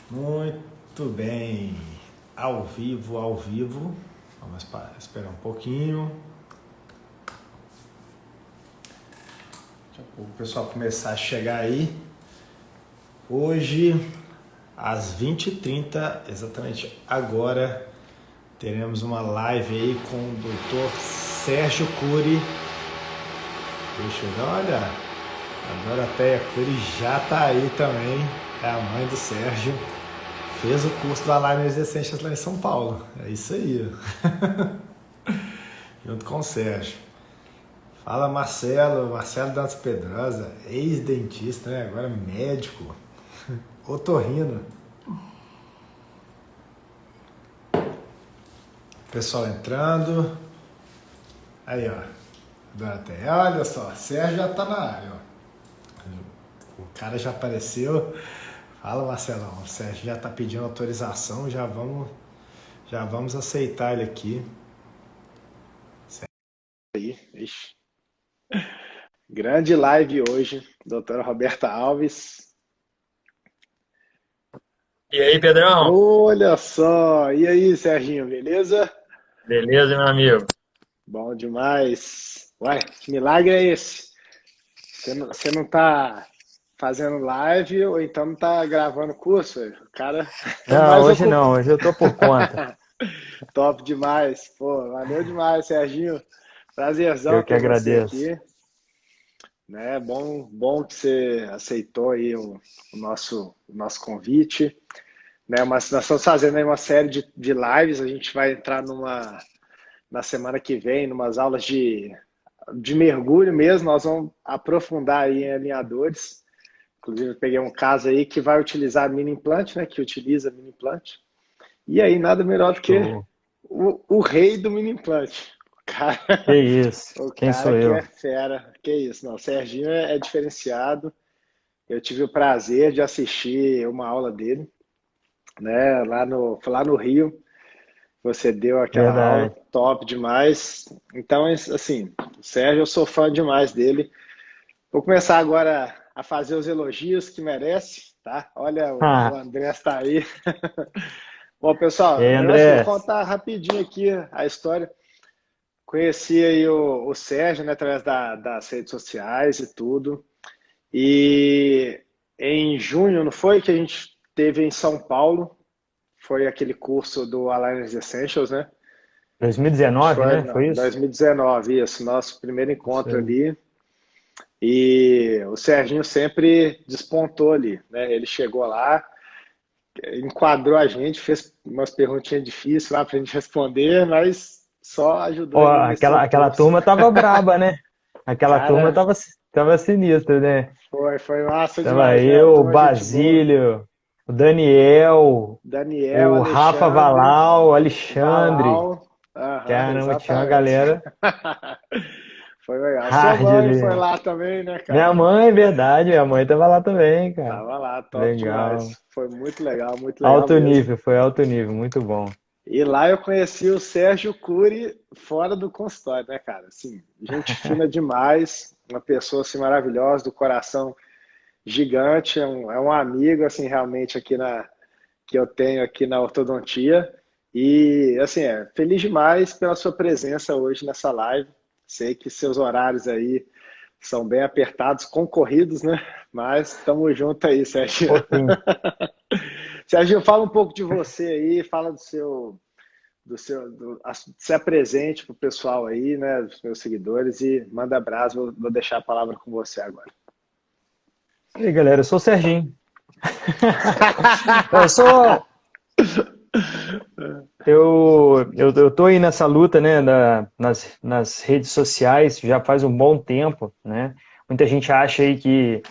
Muito bem. Ao vivo, ao vivo. Vamos esperar um pouquinho. Daqui a pouco o pessoal começar a chegar aí. Hoje, às 20h30, exatamente agora, teremos uma live aí com o Dr. Sérgio Cury. Deixa eu ver, olha, a Doroteia Cury já tá aí também. É a mãe do Sérgio. Fez o curso do Aligners Essentials lá em São Paulo. É isso aí. Junto com o Sérgio. Fala Marcelo Dantas Pedrosa, ex-dentista, né? Agora médico. Otorrino. Pessoal entrando. Aí, ó. Doroteia. Olha só, Sérgio já tá na área, ó. O cara já apareceu. Fala, Marcelão. O Sérgio já tá pedindo autorização. Já vamos aceitar ele aqui. Aí, ixi. Grande live hoje, doutora Roberta Alves. E aí, Pedrão? Olha só! E aí, Serginho, beleza? Beleza, meu amigo? Bom demais. Uai, que milagre é esse? Você não tá fazendo live ou então não tá gravando curso? O cara é Não, mais hoje ocupado. não, hoje eu tô por conta. Top demais. Pô, valeu demais, Serginho. Prazerzão Eu que ter você agradeço. aqui. Né? Bom que você aceitou aí o nosso convite. Né? Mas nós estamos fazendo aí uma série de lives. A gente vai entrar na semana que vem, numas aulas de mergulho mesmo. Nós vamos aprofundar aí em alinhadores. Inclusive, eu peguei um caso aí que vai utilizar mini implante, né? Que utiliza mini implante. E aí, nada melhor do que Show. o rei do mini implante. Que isso? O Quem cara sou que eu? é fera. Que isso, não. O Serginho é diferenciado. Eu tive o prazer de assistir uma aula dele, né? Lá no Rio. Você deu aquela aula Verdade. top demais. Então, assim, o Sérgio, eu sou fã demais dele. Vou começar agora a fazer os elogios que merece, tá? Olha, o Ah, André está aí. Bom, e pessoal, aí, o negócio é o seguinte, André? contar rapidinho aqui a história. Conheci aí o Sérgio, né, através das redes sociais e tudo. E em junho, não foi que a gente teve em São Paulo? Foi aquele curso do Alliance Essentials, né? Acho que 2019, foi né? Foi em isso? 2019, isso, nosso primeiro Isso encontro aí. ali. E o Serginho sempre despontou ali, né? Ele chegou lá, enquadrou a gente, fez umas perguntinhas difíceis lá para a gente responder, mas só ajudou a Ó, enriquecer o aquela curso. turma tava braba, né? Aquela turma Cara, tava sinistra, né? foi massa Tava demais, né? eu, o Turma, gente boa. Basílio, o Daniel, Daniel, o Rafa Alexandre, Valau, o Alexandre. Valal. Aham, Caramba, tinha uma exatamente. galera Foi legal. Sua hard mãe foi ali. lá também, né, Minha cara? mãe, verdade, minha mãe tava lá também, cara. Tava lá, top Legal. demais. Foi muito legal Alto mesmo. nível, foi alto nível, muito bom. E lá eu conheci o Sérgio Cury fora do consultório, né, cara? Assim, gente fina demais, uma pessoa assim maravilhosa, do coração gigante, é um amigo assim realmente que eu tenho aqui na ortodontia. E assim, feliz demais pela sua presença hoje nessa live. Sei que seus horários aí são bem apertados, concorridos, né? Mas estamos junto aí, Um Sérgio. pouquinho. Sérgio, fala um pouco de você aí, fala se apresente para o pessoal aí, né, dos meus seguidores e manda abraço, vou deixar a palavra com você agora. E aí, galera, eu sou o Serginho. Eu sou. Eu tô aí nessa luta, né, nas redes sociais já faz um bom tempo, né? Muita gente acha aí que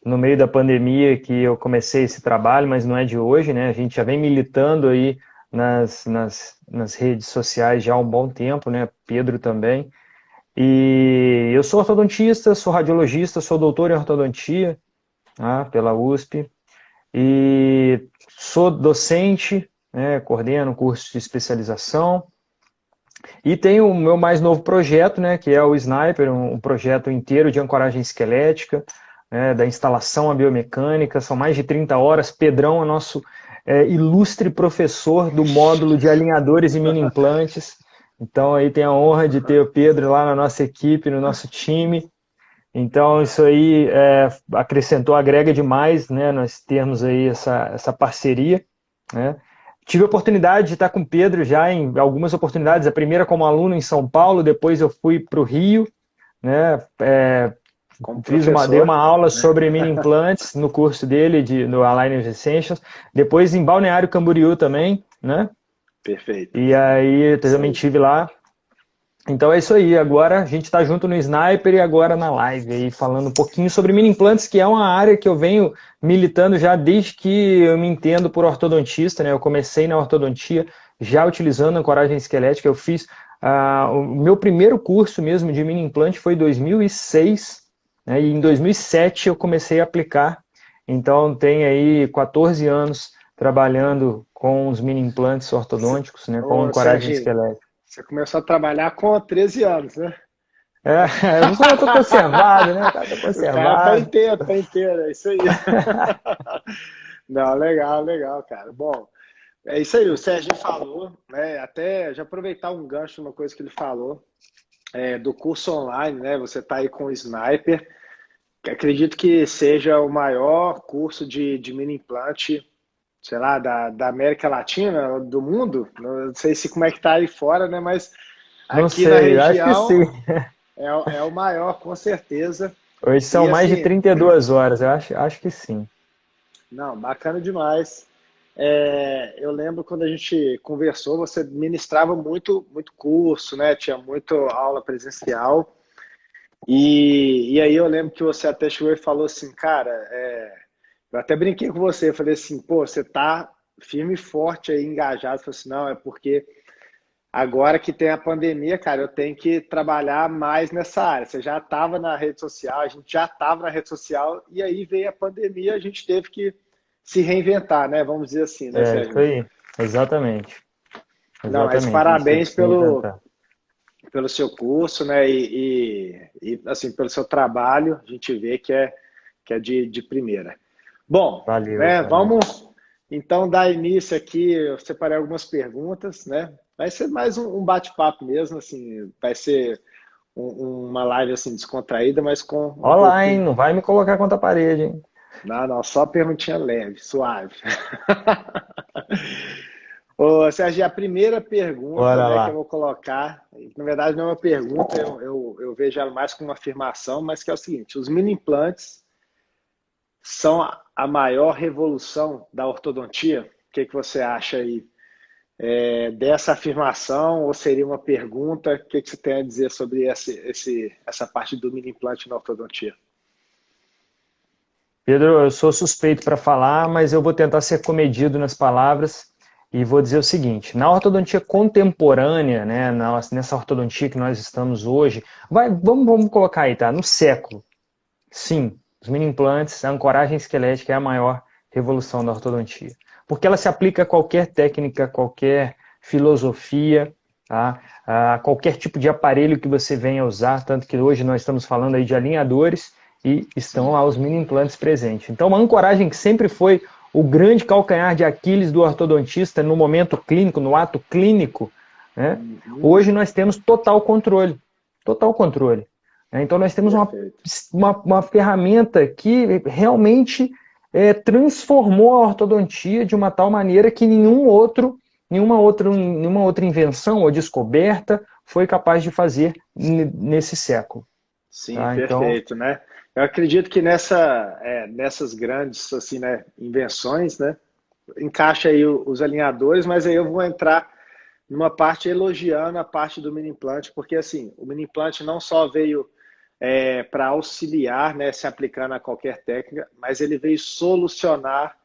no meio da pandemia que eu comecei esse trabalho, mas não é de hoje, né? A gente já vem militando aí nas redes sociais já há um bom tempo, né? Pedro também. E eu sou ortodontista, sou radiologista, sou doutor em ortodontia, né, pela USP, e sou docente, né, coordeno curso de especialização, e tenho o meu mais novo projeto, né, que é o Sniper, um projeto inteiro de ancoragem esquelética, né, da instalação à biomecânica, são mais de 30 horas. Pedrão é nosso ilustre professor do módulo de alinhadores e mini implantes. Então aí tem a honra de ter o Pedro lá na nossa equipe, no nosso time. Então isso aí acrescentou, agrega demais, né, nós termos aí essa parceria, né? Tive a oportunidade de estar com o Pedro já em algumas oportunidades, a primeira como aluno em São Paulo, depois eu fui para o Rio, né, Como dei professor, uma aula sobre mini implantes no curso dele, no Aligners Essentials, depois em Balneário Camboriú também, né, perfeito. e aí eu também tive lá. Então é isso aí, agora a gente está junto no Sniper e agora na live aí, falando um pouquinho sobre mini implantes, que é uma área que eu venho militando já desde que eu me entendo por ortodontista, né? Eu comecei na ortodontia já utilizando a ancoragem esquelética, eu fiz o meu primeiro curso mesmo de mini implante foi em 2006, né? E em 2007 eu comecei a aplicar, então tem aí 14 anos trabalhando com os mini implantes ortodônticos, né? Com Ô, ancoragem Serginho, esquelética. você começou a trabalhar com 13 anos, né? É, eu tô conservado, né? O cara tá O cara tá conservado. inteiro, tá inteiro, é isso aí. Não, legal, legal, cara. Bom, é isso aí, o Serginho falou, né? Até já aproveitar um gancho, uma coisa que ele falou, do curso online, né? Você tá aí com o Sniper, que acredito que seja o maior curso de mini implante, sei lá, da América Latina, do mundo. Não sei se como é que tá aí fora, né? Mas Não aqui na sei, acho que sim. região é o maior, com certeza. Hoje E são mais de assim, 32 horas, eu acho que sim. não, bacana demais. Eu lembro quando a gente conversou, você ministrava muito, muito curso, né? Tinha muito aula presencial. E aí eu lembro que você até chegou e falou assim, cara, eu até brinquei com você, eu falei assim, pô, você tá firme e forte aí, engajado. Eu falei assim, não, é porque agora que tem a pandemia, cara, eu tenho que trabalhar mais nessa área. Você já estava na rede social, a gente já estava na rede social, e aí veio a pandemia, a gente teve que se reinventar, né? Vamos dizer assim, né, É, isso Sérgio? aí. Exatamente. Não, mas Exatamente. A gente teve parabéns que se reinventar. pelo seu curso, né? Assim, pelo seu trabalho, a gente vê que é de primeira. Bom, Valeu, né? valeu. Vamos então dar início aqui. Eu separei algumas perguntas, né? Vai ser mais um bate-papo mesmo, assim, vai ser uma live assim descontraída, mas com um Olá, hein? pouco. Não vai me colocar contra a parede, hein? Não, não, só perguntinha leve, suave. Ô, Sérgio, a primeira pergunta, Bora né, que eu lá. vou colocar, na verdade não é uma pergunta, eu vejo ela mais como uma afirmação, mas que é o seguinte: os mini implantes são a maior revolução da ortodontia? O que você acha aí dessa afirmação, ou seria uma pergunta? O que você tem a dizer sobre essa parte do mini implante na ortodontia? Pedro, eu sou suspeito para falar, mas eu vou tentar ser comedido nas palavras e vou dizer o seguinte: na ortodontia contemporânea, né, nessa ortodontia que nós estamos hoje, vamos colocar aí, tá? No século, sim, os mini implantes, a ancoragem esquelética é a maior revolução da ortodontia, porque ela se aplica a qualquer técnica, qualquer filosofia, tá? A qualquer tipo de aparelho que você venha usar, tanto que hoje nós estamos falando aí de alinhadores e estão lá os mini implantes presentes. Então, uma ancoragem que sempre foi o grande calcanhar de Aquiles do ortodontista no momento clínico, no ato clínico, né? Uhum, Hoje nós temos total controle, total controle. Então nós temos perfeito. uma ferramenta que realmente transformou a ortodontia de uma tal maneira que nenhuma outra invenção ou descoberta foi capaz de fazer nesse século. Sim, Tá? Então, perfeito, né? Eu acredito que nessas grandes assim, né, invenções, né, encaixa aí os alinhadores, mas aí eu vou entrar numa parte elogiando a parte do mini implante, porque assim, o mini implante não só veio para auxiliar, né, se aplicando a qualquer técnica, mas ele veio solucionar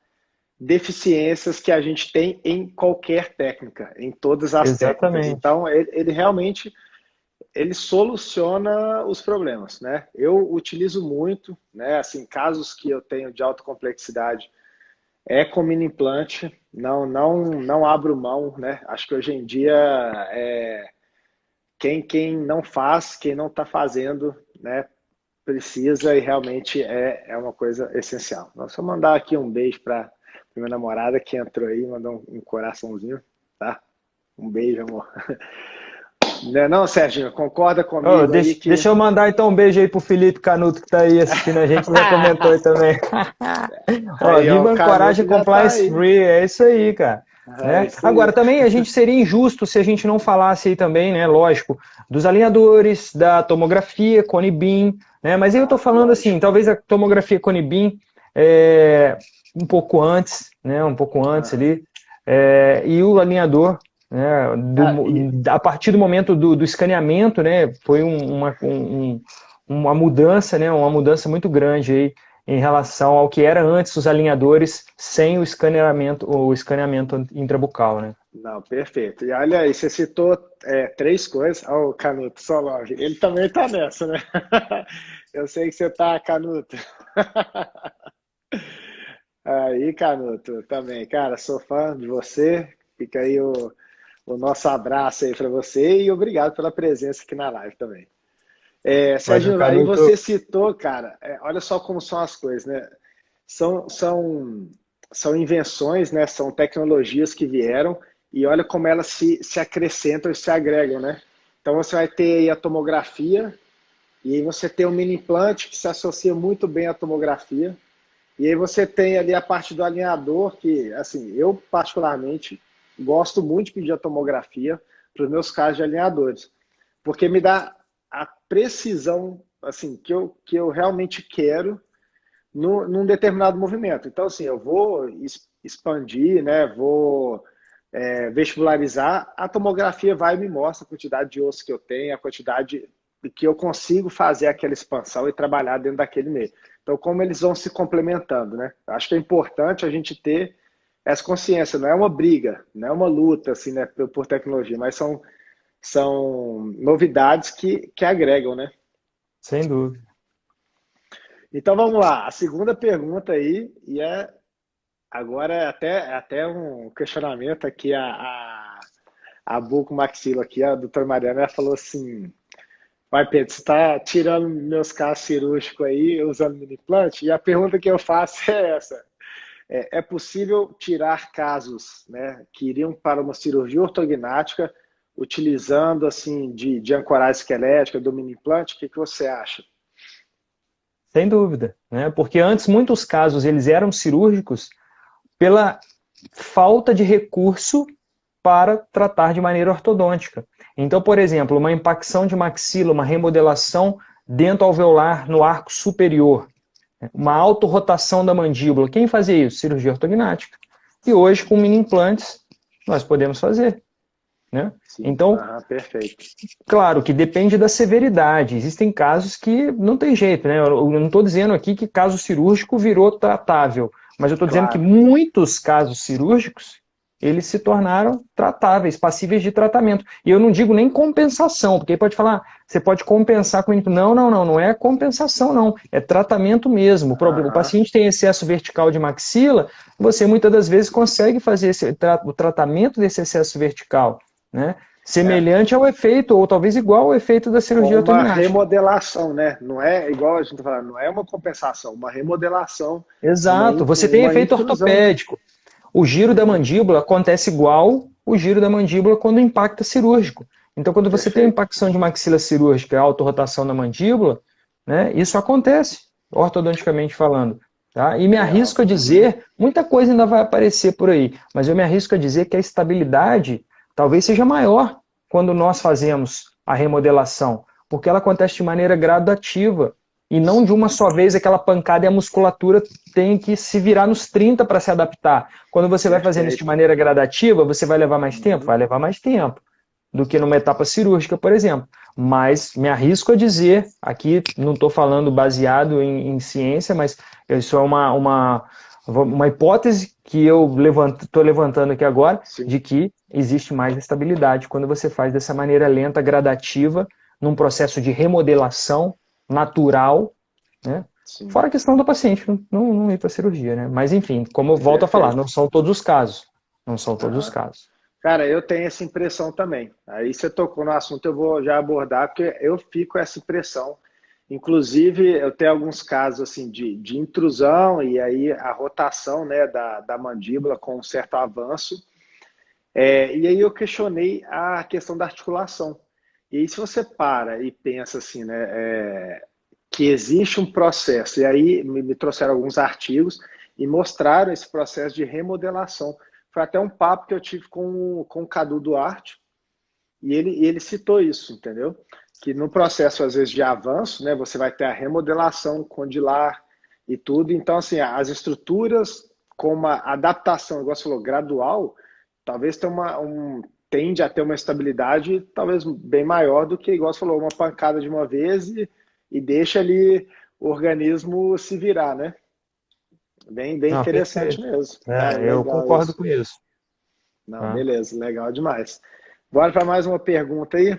deficiências que a gente tem em qualquer técnica, em todas as técnicas. exatamente. Então, ele realmente ele soluciona os problemas, né? Eu utilizo muito, né? Assim, casos que eu tenho de alta complexidade com mini implante, não abro mão, né? Acho que hoje em dia quem não faz, quem não está fazendo, né? Precisa e realmente é uma coisa essencial. Vou só mandar aqui um beijo para minha namorada que entrou aí, mandou um coraçãozinho, tá? Um beijo, amor. Não, Serginho, concorda Oh, comigo aí deixa, que... deixa eu mandar então um beijo aí pro Felipe Canuto que tá aí assistindo a gente, já comentou aí também. Ó, Aí, ó, o Viva Ancoragem Canuto já tá Compliance aí. Free, é isso aí, cara. É Né? isso aí. Agora, também a gente seria injusto se a gente não falasse aí também, né, lógico, dos alinhadores, da tomografia, Cone Beam, né, mas aí eu tô falando assim, Lógico. talvez a tomografia Cone Beam um pouco antes, né, um pouco antes Aham. ali, e o alinhador, né, Cara, e a partir do momento do escaneamento, né, foi uma mudança, né, uma mudança muito grande aí em relação ao que era antes os alinhadores sem o escaneamento intrabucal, né? não, perfeito. E olha aí, você citou três coisas. Ó, o Canuto Solog, ele também tá nessa, né? Eu sei que você tá, Canuto. Aí, Canuto, também, cara, sou fã de você. Fica aí o nosso abraço aí para você e obrigado pela presença aqui na live também. Valeu, Sérgio, aí Canuto. você citou, cara, olha só como são as coisas, né? São, são, são invenções, né? São tecnologias que vieram e olha como elas se acrescentam e se agregam, né? Então você vai ter aí a tomografia e aí você tem o mini implante que se associa muito bem à tomografia e aí você tem ali a parte do alinhador que, assim, eu particularmente gosto muito de pedir a tomografia para os meus casos de alinhadores, porque me dá a precisão assim que eu realmente quero num determinado movimento. Então, assim, eu vou expandir, né? Vou vestibularizar, a tomografia vai e me mostra a quantidade de osso que eu tenho, a quantidade que eu consigo fazer aquela expansão e trabalhar dentro daquele meio. Então, como eles vão se complementando, né? Acho que é importante a gente ter essa consciência. Não é uma briga, não é uma luta assim, né, por tecnologia, mas são novidades que agregam, né? Sem dúvida. Então vamos lá, a segunda pergunta aí, agora é até um questionamento aqui, a Buco Maxila aqui, a doutora Mariana, ela falou assim, vai Pedro, você está tirando meus casos cirúrgicos aí, usando mini implante? E a pergunta que eu faço é essa, é possível tirar casos, né, que iriam para uma cirurgia ortognática utilizando assim de ancoragem esquelética, do mini implante? O que você acha? Sem dúvida, né? Porque antes muitos casos eles eram cirúrgicos pela falta de recurso para tratar de maneira ortodôntica. Então, por exemplo, uma impacção de maxila, uma remodelação dento-alveolar no arco superior, uma autorrotação da mandíbula. Quem fazia isso? Cirurgia ortognática. E hoje, com mini implantes, nós podemos fazer. Né? Sim, Então, aham, perfeito. claro que depende da severidade. Existem casos que não tem jeito, né? Eu não estou dizendo aqui que caso cirúrgico virou tratável, mas eu estou dizendo que Claro. muitos casos cirúrgicos eles se tornaram tratáveis, passíveis de tratamento. E eu não digo nem compensação, porque aí pode falar, você pode compensar com... Não, não, não, não é compensação, não. É tratamento mesmo. O Aham. paciente tem excesso vertical de maxila, você muitas das vezes consegue fazer o tratamento desse excesso vertical, né? É, Semelhante ao efeito, ou talvez igual ao efeito da cirurgia com uma ortognática. remodelação, né? Não é igual a gente tá falando, não é uma compensação, uma remodelação, Exato, você tem uma efeito intrusão, né? ortopédico. O giro da Uhum, mandíbula acontece igual o giro da mandíbula quando impacta cirúrgico. Então, quando você tem perfeito. impacção de maxila cirúrgica, autorrotação da mandíbula, né, isso acontece, ortodonticamente falando. Tá? E me Legal. arrisco a Uhum. dizer, muita coisa ainda vai aparecer por aí, mas eu me arrisco a dizer que a estabilidade talvez seja maior quando nós fazemos a remodelação, porque ela acontece de maneira gradativa e não de uma só vez aquela pancada e a musculatura tem que se virar nos 30 para se adaptar. Quando você vai fazendo isso de Perfeito. maneira gradativa, você vai levar mais tempo? Uhum. Vai levar mais tempo do que numa etapa cirúrgica, por exemplo. Mas me arrisco a dizer, aqui não estou falando baseado em ciência, mas isso é uma hipótese que eu estou levantando aqui agora, Sim, de que existe mais estabilidade quando você faz dessa maneira lenta, gradativa, num processo de remodelação natural, né? sim. Fora a questão do paciente não ir para cirurgia, né? Mas enfim, como eu volto a falar, não Perfeito. são todos os casos. Não são todos os Aham. casos. Cara, eu tenho essa impressão também. Aí você tocou no assunto, eu vou já abordar, porque eu fico com essa impressão. Inclusive, eu tenho alguns casos assim de intrusão e aí a rotação, né, da mandíbula com um certo avanço. E aí eu questionei a questão da articulação. E aí, se você para e pensa assim, né, que existe um processo, e aí me trouxeram alguns artigos e mostraram esse processo de remodelação. Foi até um papo que eu tive com o Cadu Duarte, e ele citou isso, entendeu? Que no processo, às vezes, de avanço, né, você vai ter a remodelação condilar e tudo. Então, assim, as estruturas com uma adaptação, igual você falou, gradual, talvez tenha tende a ter uma estabilidade talvez bem maior do que, igual você falou, uma pancada de uma vez e deixa ali o organismo se virar, né? Bem Não, interessante perfeito. mesmo. Ah, É, eu legal concordo isso. com isso. Não, Tá? beleza, legal demais. Bora para mais uma pergunta aí.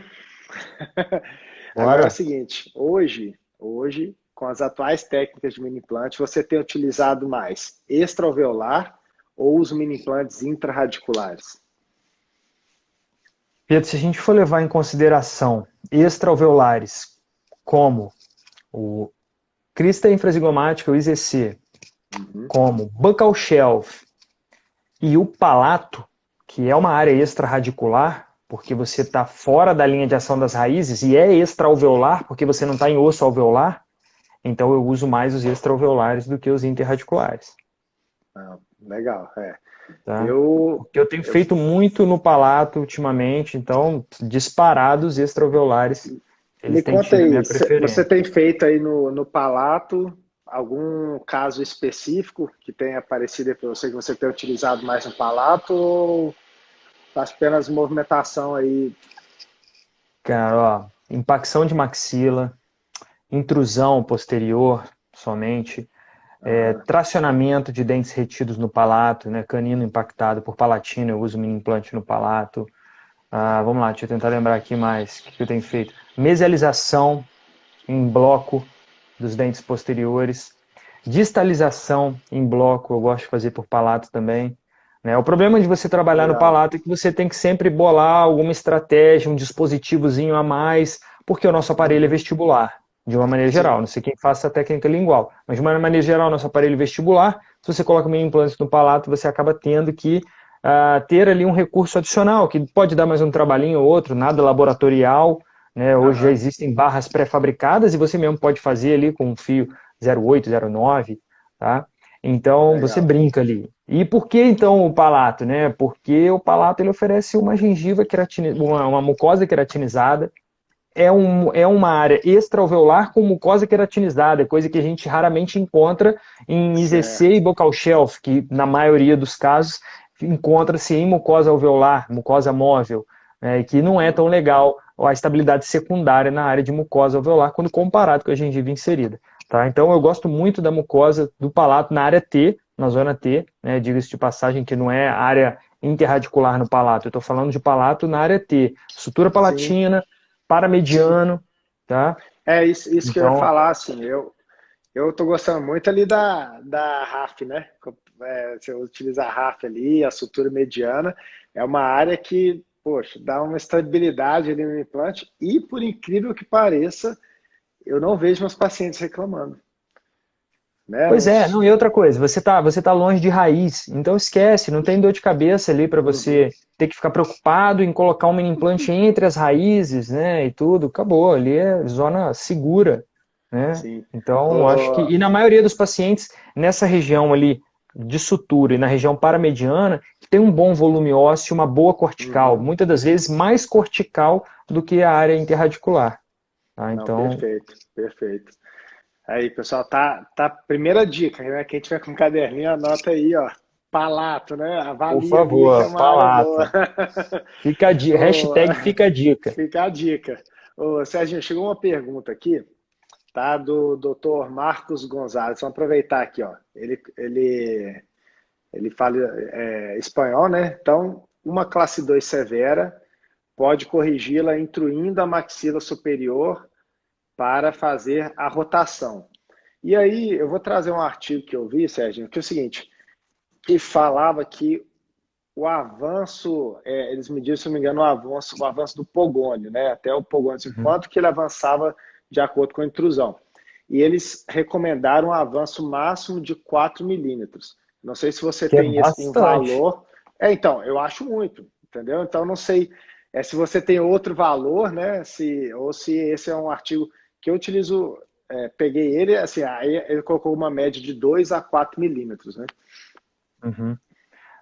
Agora é o Bora. seguinte, hoje, com as atuais técnicas de mini implante, você tem utilizado mais extraalveolar ou os mini implantes intraradiculares? Pedro, se a gente for levar em consideração extraalveolares, como o crista infrazigomática, o IZC, Uhum. como buccal shelf e o palato, que é uma área extraradicular, porque você está fora da linha de ação das raízes, e é extraalveolar, porque você não está em osso alveolar, então eu uso mais os extraalveolares do que os interradiculares. Ah, legal, Tá? Eu, Porque eu tenho eu feito muito no palato ultimamente, então disparados extraalveolares, eles me têm conta tido a minha aí, você preferência. tem feito aí no palato algum caso específico que tenha aparecido aí para você que você tem utilizado mais no palato ou faz apenas movimentação aí? Cara, ó, impacção de maxila, intrusão posterior somente, Aham, tracionamento de dentes retidos no palato, né, canino impactado por palatina, eu uso mini implante no palato. Vamos lá, deixa eu tentar lembrar aqui mais o que eu tenho feito. Mesialização em bloco dos dentes posteriores, distalização em bloco, eu gosto de fazer por palato também. Né? O problema de você trabalhar no legal. palato é que você tem que sempre bolar alguma estratégia, um dispositivozinho a mais, porque o nosso aparelho é Uhum, vestibular, de uma maneira geral. sim, Não sei quem faça a técnica lingual, mas de uma maneira geral, nosso aparelho é vestibular, se você coloca meio implante no palato, você acaba tendo que ter ali um recurso adicional, que pode dar mais um trabalhinho ou outro, nada laboratorial, né? Hoje já aham, existem barras pré-fabricadas e você mesmo pode fazer ali com um fio 0,8, 0,9, tá? Então você legal. brinca ali. E por que então o palato, né? Porque o palato ele oferece uma gengiva uma mucosa queratinizada, é uma área extraalveolar com mucosa queratinizada, coisa que a gente raramente encontra em IZC e Certo. buccal shelf, que na maioria dos casos encontra-se em mucosa alveolar, mucosa móvel, né, que não é Uhum. tão legal a estabilidade secundária na área de mucosa alveolar quando comparado com a gengiva inserida. Tá? Então eu gosto muito da mucosa do palato na área T, na zona T, né, diga-se de passagem que não é área interradicular no palato, eu estou falando de palato na área T, sutura Sim, palatina, paramediano, tá? é isso que eu ia Então, falar, assim, eu tô gostando muito ali da RAF, né? Você utiliza a RAF ali, a sutura mediana, é uma área que, poxa, dá uma estabilidade ali no implante e, por incrível que pareça, eu não vejo meus pacientes reclamando, né? pois é, não, e outra coisa, você tá longe de raiz, então esquece, não tem dor de cabeça ali para Uhum, você ter que ficar preocupado em colocar um mini implante entre as raízes, né, e tudo, acabou, ali é zona segura, né? sim. Então, acho que, Ô, e na maioria dos pacientes, nessa região ali de sutura e na região paramediana, tem um bom volume ósseo, uma boa cortical, uhum. muitas das vezes mais cortical do que a área interradicular, tá? Não, Então, perfeito, perfeito. Aí, pessoal, tá primeira dica, né? Quem tiver com um caderninho, anota aí, ó. Palato, né? por Avalia ali que é favor, uma área boa. palato. Fica a dica, Ô, hashtag fica a dica. fica a dica. Ô, Serginho, chegou uma pergunta aqui, tá? Do doutor Marcos Gonzalez. Vamos aproveitar aqui, ó. Ele fala espanhol, né? Então, uma classe 2 severa pode corrigi-la intruindo a maxila superior para fazer a rotação. E aí, eu vou trazer um artigo que eu vi, Sérgio, que é o seguinte, que falava que o avanço, eles mediram, se não me engano, o avanço do pogônio, né? Até o pogônio, assim, Uhum. quanto que ele avançava de acordo com a intrusão. E eles recomendaram um avanço máximo de 4 milímetros. Não sei se você Que é tem um bastante. valor. Então, eu acho muito, entendeu? Então, não sei se você tem outro valor, né? Ou se esse é um artigo que eu utilizo. Peguei ele, assim, aí ele colocou uma média de 2 a 4 milímetros, né? Uhum.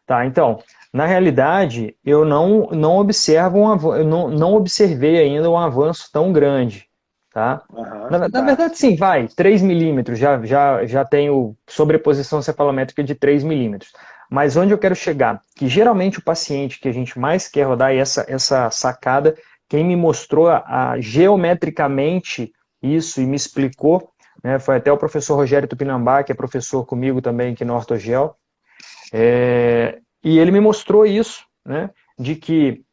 Tá, então, na realidade, eu não observo eu não observei ainda um avanço tão grande, tá? Aham, Na tá. verdade, sim, vai, 3 milímetros, já tenho sobreposição cefalométrica de 3 milímetros. Mas onde eu quero chegar? Que geralmente o paciente que a gente mais quer rodar, e essa sacada, quem me mostrou geometricamente isso e me explicou, né, foi até o professor Rogério Tupinambá, que é professor comigo também aqui no Ortogel, e ele me mostrou isso, né, de que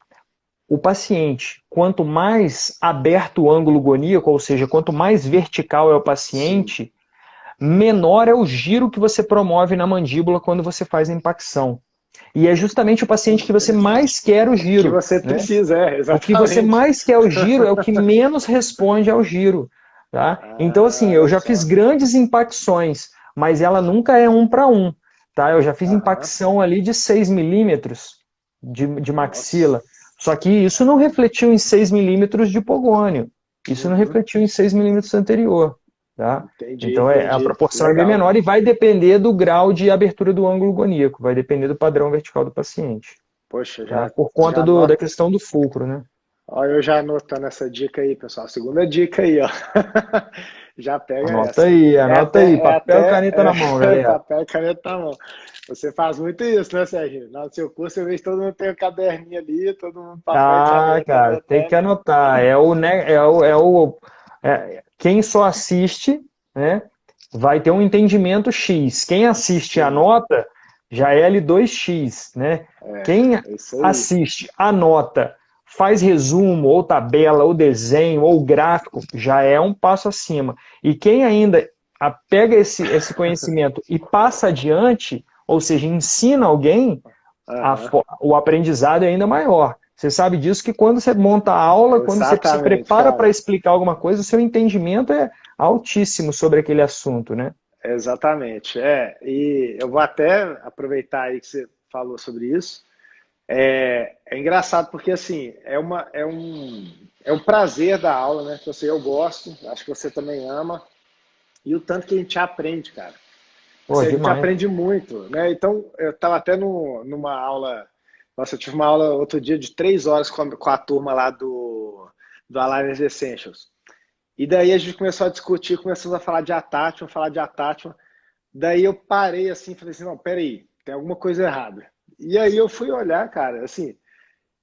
o paciente, quanto mais aberto o ângulo goníaco, ou seja, quanto mais vertical é o Sim. paciente, menor é o giro que você promove na mandíbula quando você faz a impacção. E é justamente o paciente que você Interessante. mais quer o Que giro, você né? precisa, O que você exatamente. mais quer o giro é o que menos responde ao giro, tá? Então, assim, Ah, eu olha já fiz só. grandes impacções, mas ela nunca é 1 para 1, tá? Eu já fiz Aham. impacção ali de 6 milímetros de Nossa. maxila, só que isso não refletiu em 6 milímetros de hipogônio, isso não Uhum. refletiu em 6 milímetros anterior, tá? Entendi, Então, a entendi. proporção é bem Legal. menor e vai depender do grau de abertura do ângulo goníaco, vai depender do padrão vertical do paciente, Poxa, tá? já, Por já conta da anota. questão do fulcro, né? Ó, eu já anotando essa dica aí, pessoal. Segunda dica aí, ó. Já pega essa. Anota aí, papel e caneta na mão, galera. Papel e caneta na mão. Você faz muito isso, né, Sérgio? No seu curso eu vejo que todo mundo tem o caderninho ali, todo mundo papel e Ah, caneta cara, tem que anotando. anotar. Quem só assiste, né, vai ter um entendimento X. Quem assiste e Sim, anota, já é L2X, né? Quem é isso aí. assiste, anota, faz resumo, ou tabela, ou desenho, ou gráfico, já é um passo acima. E quem ainda pega esse conhecimento e passa adiante, ou seja, ensina alguém, Aham. o aprendizado é ainda maior. Você sabe disso que quando você monta a aula, quando você se Exatamente, prepara para cara. explicar alguma coisa, o seu entendimento é altíssimo sobre aquele assunto, né? Exatamente. E eu vou até aproveitar aí que você falou sobre isso. É engraçado porque assim é um prazer da aula, né? Que eu gosto, acho que você também ama e o tanto que a gente aprende, cara. Pô, Assim, a gente demais. aprende muito, né? Então eu estava até numa aula, nossa, eu tive uma aula outro dia de 3 horas com a turma lá do Aligners Essentials. E daí a gente começou a discutir, começamos a falar de attachment. Daí eu parei assim, falei assim, não, peraí, tem alguma coisa errada. E aí eu fui olhar, cara, assim,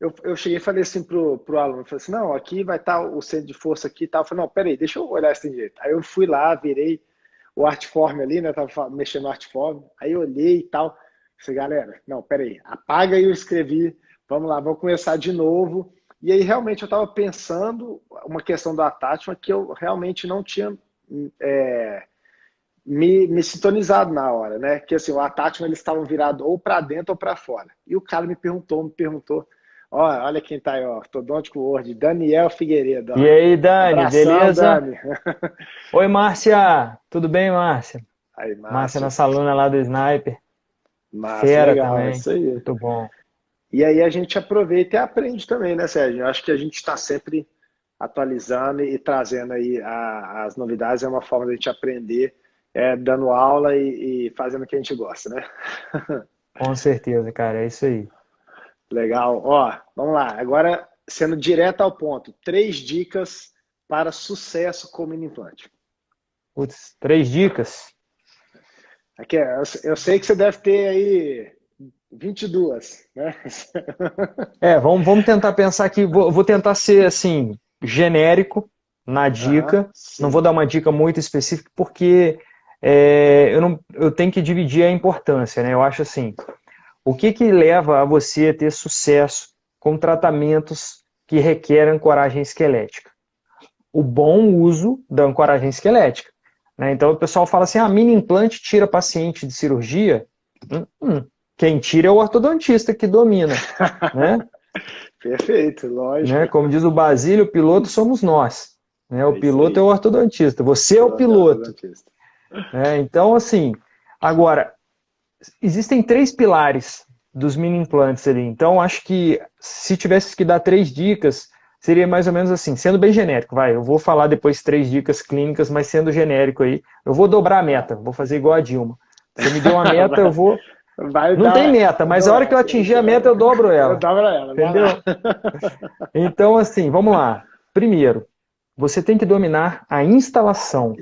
eu cheguei e falei assim pro aluno, falei assim, não, aqui vai estar o centro de força aqui e tal. Eu falei, não, peraí, deixa eu olhar esse jeito. Aí eu fui lá, virei o Artform ali, né, tava mexendo no Artform, aí eu olhei e tal. Falei, galera, não, peraí, apaga aí eu escrevi, vamos lá, vamos começar de novo. E aí realmente eu tava pensando uma questão do attachment que eu realmente não tinha é, me sintonizado na hora, né? Que assim, o attachment eles estavam virados ou para dentro ou para fora. E o cara me perguntou, ó, olha quem tá aí, ó, ortodôntico Word, Daniel Figueiredo, ó. E aí, Dani, Abração, beleza? Dani. Oi, Márcia. Tudo bem, Márcia? Aí, Márcia, Márcia, nossa aluna lá do Sniper. massa, Fera legal, é também. isso aí. Muito bom. E aí a gente aproveita e aprende também, né, Sérgio? Eu acho que a gente está sempre atualizando e trazendo aí as novidades, é uma forma de a gente aprender, dando aula e fazendo o que a gente gosta, né? Com certeza, cara. É isso aí. Legal. Ó, vamos lá. Agora, sendo direto ao ponto, 3 dicas para sucesso com mini implante. Putz, 3 dicas. Aqui, eu sei que você deve ter aí 22, né? Vamos tentar pensar aqui. Vou tentar ser assim, genérico na Aham, dica. Não vou sim. dar uma dica muito específica, porque eu tenho que dividir a importância, né? Eu acho assim, o que leva a você a ter sucesso com tratamentos que requerem ancoragem esquelética? O bom uso da ancoragem esquelética, né? Então o pessoal fala assim, mini implante tira paciente de cirurgia? Quem tira é o ortodontista que domina, né? Perfeito, né? lógico. Como diz o Basílio, o piloto somos nós. né? O É isso piloto é aí. o ortodontista, você é o Piloto é o piloto. ortodontista. Então, assim, agora, existem 3 pilares dos mini implantes ali. Então, acho que se tivesse que dar 3 dicas, seria mais ou menos assim, sendo bem genérico, vai. Eu vou falar depois 3 dicas clínicas, mas sendo genérico aí. Eu vou dobrar a meta, vou fazer igual a Dilma. Você me deu uma meta, eu vou. Vai Não tem dar. meta, mas a hora que eu atingir a meta, eu dobro Eu ela. dava ela, vai lá. Entendeu? Então, assim, vamos lá. Primeiro, você tem que dominar a instalação.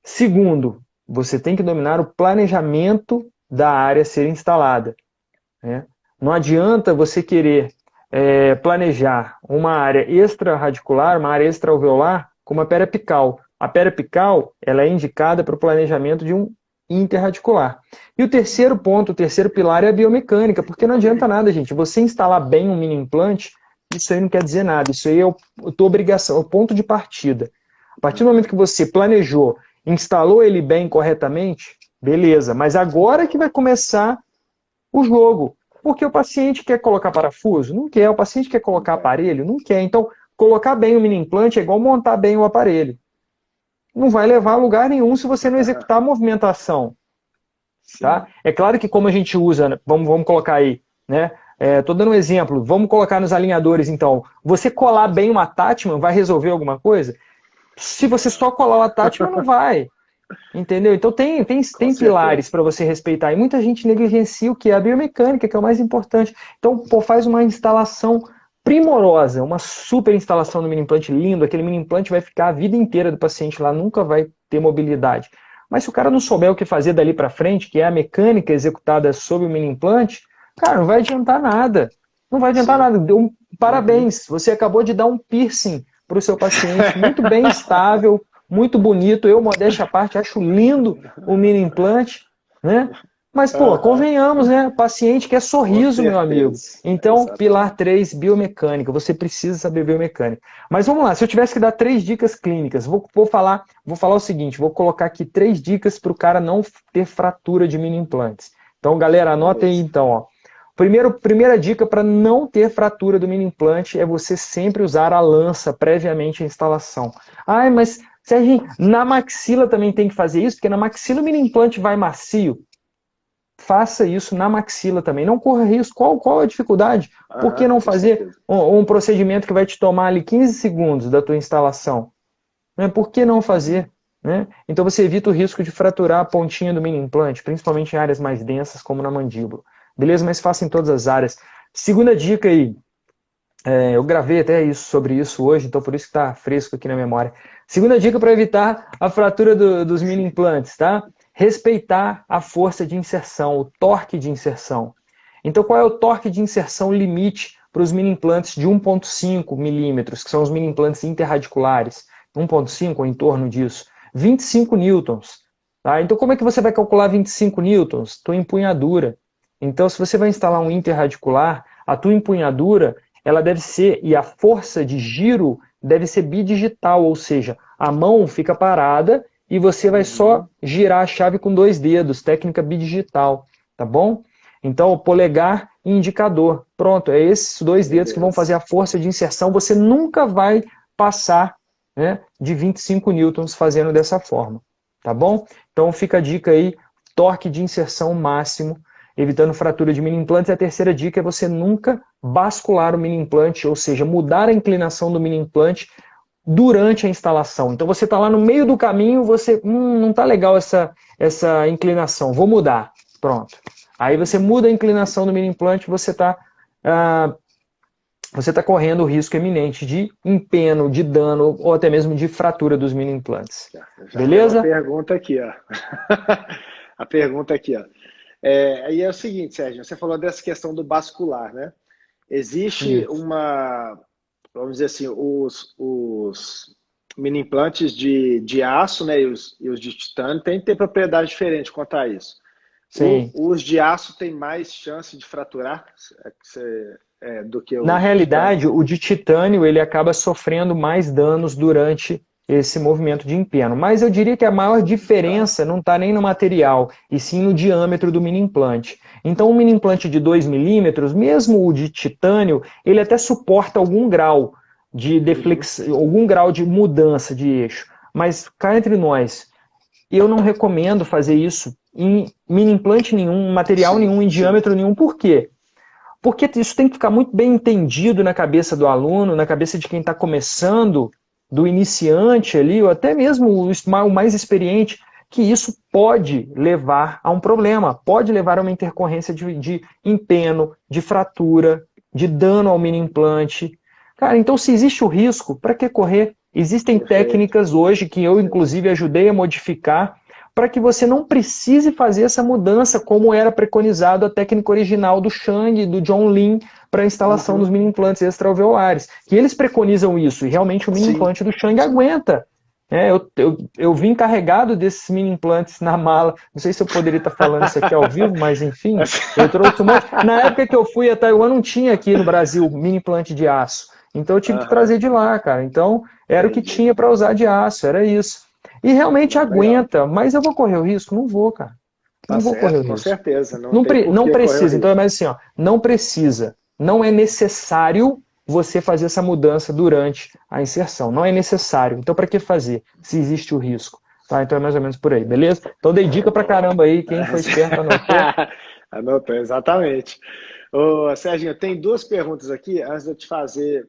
Segundo, você tem que dominar o planejamento da área a ser instalada, né? Não adianta você querer planejar uma área extra-radicular, uma área extra-alveolar, com uma periapical. A periapical ela é indicada para o planejamento de um interradicular. E o terceiro ponto, o terceiro pilar é a biomecânica, porque não adianta nada, gente. Você instalar bem um mini implante, isso aí não quer dizer nada. Isso aí é a tua obrigação, é o ponto de partida. A partir do momento que você planejou, instalou ele bem corretamente, beleza. Mas agora que vai começar o jogo. Porque o paciente quer colocar parafuso? Não quer. O paciente quer colocar aparelho? Não quer. Então, colocar bem o mini implante é igual montar bem o aparelho. Não vai levar a lugar nenhum se você não executar a movimentação. Tá? É claro que como a gente usa, vamos colocar aí, né? Estou dando um exemplo, vamos colocar nos alinhadores então. Você colar bem uma attachment vai resolver alguma coisa? Se você só colar o attachment, não vai. Entendeu? Então tem pilares para você respeitar. E muita gente negligencia o que é a biomecânica, que é o mais importante. Então, pô, faz uma instalação primorosa, uma super instalação do mini implante lindo. Aquele mini implante vai ficar a vida inteira do paciente lá, nunca vai ter mobilidade. Mas se o cara não souber o que fazer dali para frente, que é a mecânica executada sobre o mini implante, cara, não vai adiantar nada. Não vai adiantar nada. Parabéns, você acabou de dar um piercing para o seu paciente, muito bem estável, muito bonito. Eu, modéstia à parte, acho lindo o mini implante, né? Mas, pô, convenhamos, né? Paciente quer sorriso, meu amigo. Então, exatamente. Pilar 3, biomecânica. Você precisa saber biomecânica. Mas vamos lá, se eu tivesse que dar 3 dicas clínicas, vou falar o seguinte, vou colocar aqui 3 dicas para o cara não ter fratura de mini implantes. Então, galera, anotem aí então, ó. Primeira dica para não ter fratura do mini implante é você sempre usar a lança previamente à instalação. Ai, mas Serginho, na maxila também tem que fazer isso, porque na maxila o mini implante vai macio. Faça isso na maxila também. Não corra risco. Qual a dificuldade? Por que não fazer um procedimento que vai te tomar ali 15 segundos da tua instalação? Né? Por que não fazer? Né? Então você evita o risco de fraturar a pontinha do mini implante, principalmente em áreas mais densas, como na mandíbula. Beleza? Mas faça em todas as áreas. Segunda dica aí. Eu gravei até sobre isso hoje, então por isso que está fresco aqui na memória. Segunda dica para evitar a fratura dos mini implantes, tá? Respeitar a força de inserção, o torque de inserção. Então qual é o torque de inserção limite para os mini implantes de 1,5 milímetros, que são os mini implantes interradiculares? 1,5 ou em torno disso. 25 newtons. Tá? Então como é que você vai calcular 25 newtons? Tua empunhadura. Então se você vai instalar um interradicular, a tua empunhadura ela deve ser, e a força de giro deve ser bidigital, ou seja, a mão fica parada e você vai só girar a chave com 2 dedos, técnica bidigital, tá bom? Então, o polegar e indicador. Pronto, é esses 2 dedos que vão fazer a força de inserção. Você nunca vai passar, né, de 25 newtons fazendo dessa forma, tá bom? Então, fica a dica aí, torque de inserção máximo, evitando fratura de mini implantes. A terceira dica é você nunca bascular o mini implante, ou seja, mudar a inclinação do mini implante durante a instalação. Então você está lá no meio do caminho, você, não está legal essa inclinação, vou mudar. Pronto. Aí você muda a inclinação do mini implante, você está correndo o risco eminente de empeno, de dano ou até mesmo de fratura dos mini implantes. Beleza? A pergunta aqui, ó. A pergunta aqui, ó. Aí é o seguinte, Sérgio, você falou dessa questão do bascular, né? Existe uma, vamos dizer assim, os mini implantes de aço, né, e os de titânio têm que ter propriedade diferente quanto a isso. Sim. Os de aço têm mais chance de fraturar do que o Na realidade, o de titânio ele acaba sofrendo mais danos durante esse movimento de empeno. Mas eu diria que a maior diferença não está nem no material, e sim no diâmetro do mini implante. Então, um mini implante de 2 milímetros, mesmo o de titânio, ele até suporta algum grau de deflexão, algum grau de mudança de eixo. Mas cá entre nós, eu não recomendo fazer isso em mini implante nenhum, material nenhum, em diâmetro nenhum. Por quê? Porque isso tem que ficar muito bem entendido na cabeça do aluno, na cabeça de quem está começando, do iniciante ali, ou até mesmo o mais experiente, que isso pode levar a um problema, pode levar a uma intercorrência de empeno, de fratura, de dano ao mini implante. Cara, então se existe o risco, para que correr? Existem técnicas hoje que eu, inclusive, ajudei a modificar para que você não precise fazer essa mudança, como era preconizado a técnica original do Chang, do John Lin, para a instalação dos mini implantes extra-alveolares. Que eles preconizam isso, e realmente o mini implante do Chang aguenta. Eu vim carregado desses mini implantes na mala. Não sei se eu poderia estar falando isso aqui ao vivo, mas enfim, eu trouxe um monte. Na época que eu fui a Taiwan, não tinha aqui no Brasil mini implante de aço. Então eu tive que trazer de lá, cara. Então era o que tinha para usar de aço, era isso. E realmente aguenta, mas eu vou correr o risco? Não vou, cara. Não vou correr o risco. Com certeza. Não precisa. Então é mais assim, ó, não precisa. Não é necessário você fazer essa mudança durante a inserção. Não é necessário. Então para que fazer, se existe o risco? Tá? Então é mais ou menos por aí, beleza? Então dei dica pra caramba aí, quem foi esperto anotou. Anotou, exatamente. Ô, Serginho, tem duas perguntas aqui, antes de fazer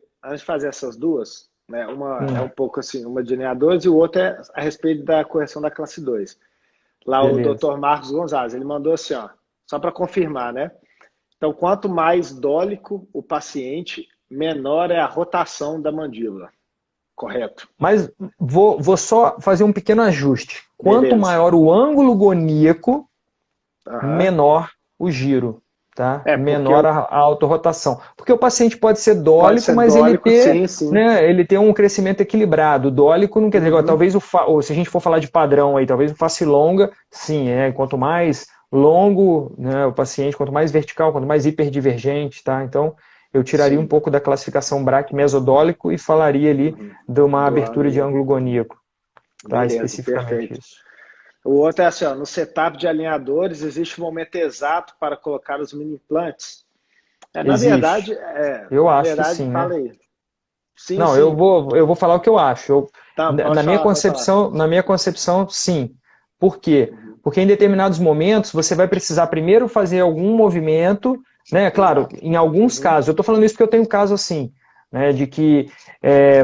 essas duas, né? Uma é um pouco assim, uma de alinhadores e o outro é a respeito da correção da classe 2. Lá beleza. O Dr. Marcos Gonzalez, ele mandou assim, ó, só para confirmar, né? Então, quanto mais dólico o paciente, menor é a rotação da mandíbula. Correto. Mas vou só fazer um pequeno ajuste. Quanto maior o ângulo goníaco, menor o giro. Tá? Menor a autorrotação. Porque o paciente pode ser dólico, mas dólico, ele tem um crescimento equilibrado. Dólico não quer dizer, talvez se a gente for falar de padrão aí, talvez o face longa, sim, quanto mais longo, né, o paciente, quanto mais vertical, quanto mais hiperdivergente, tá? Então, eu tiraria um pouco da classificação braquimesodólico e falaria ali de uma abertura de ângulo goníaco. Tá? Beleza, especificamente perfeito. Isso. O outro é assim, ó, no setup de alinhadores, existe um momento exato para colocar os mini implantes? Na verdade, eu acho que sim, fala né? aí. Sim, não, sim. Eu vou falar o que eu acho. Tá, na minha concepção, sim. Por quê? Porque em determinados momentos você vai precisar primeiro fazer algum movimento, né? Claro, em alguns casos, eu estou falando isso porque eu tenho um caso assim, né? De que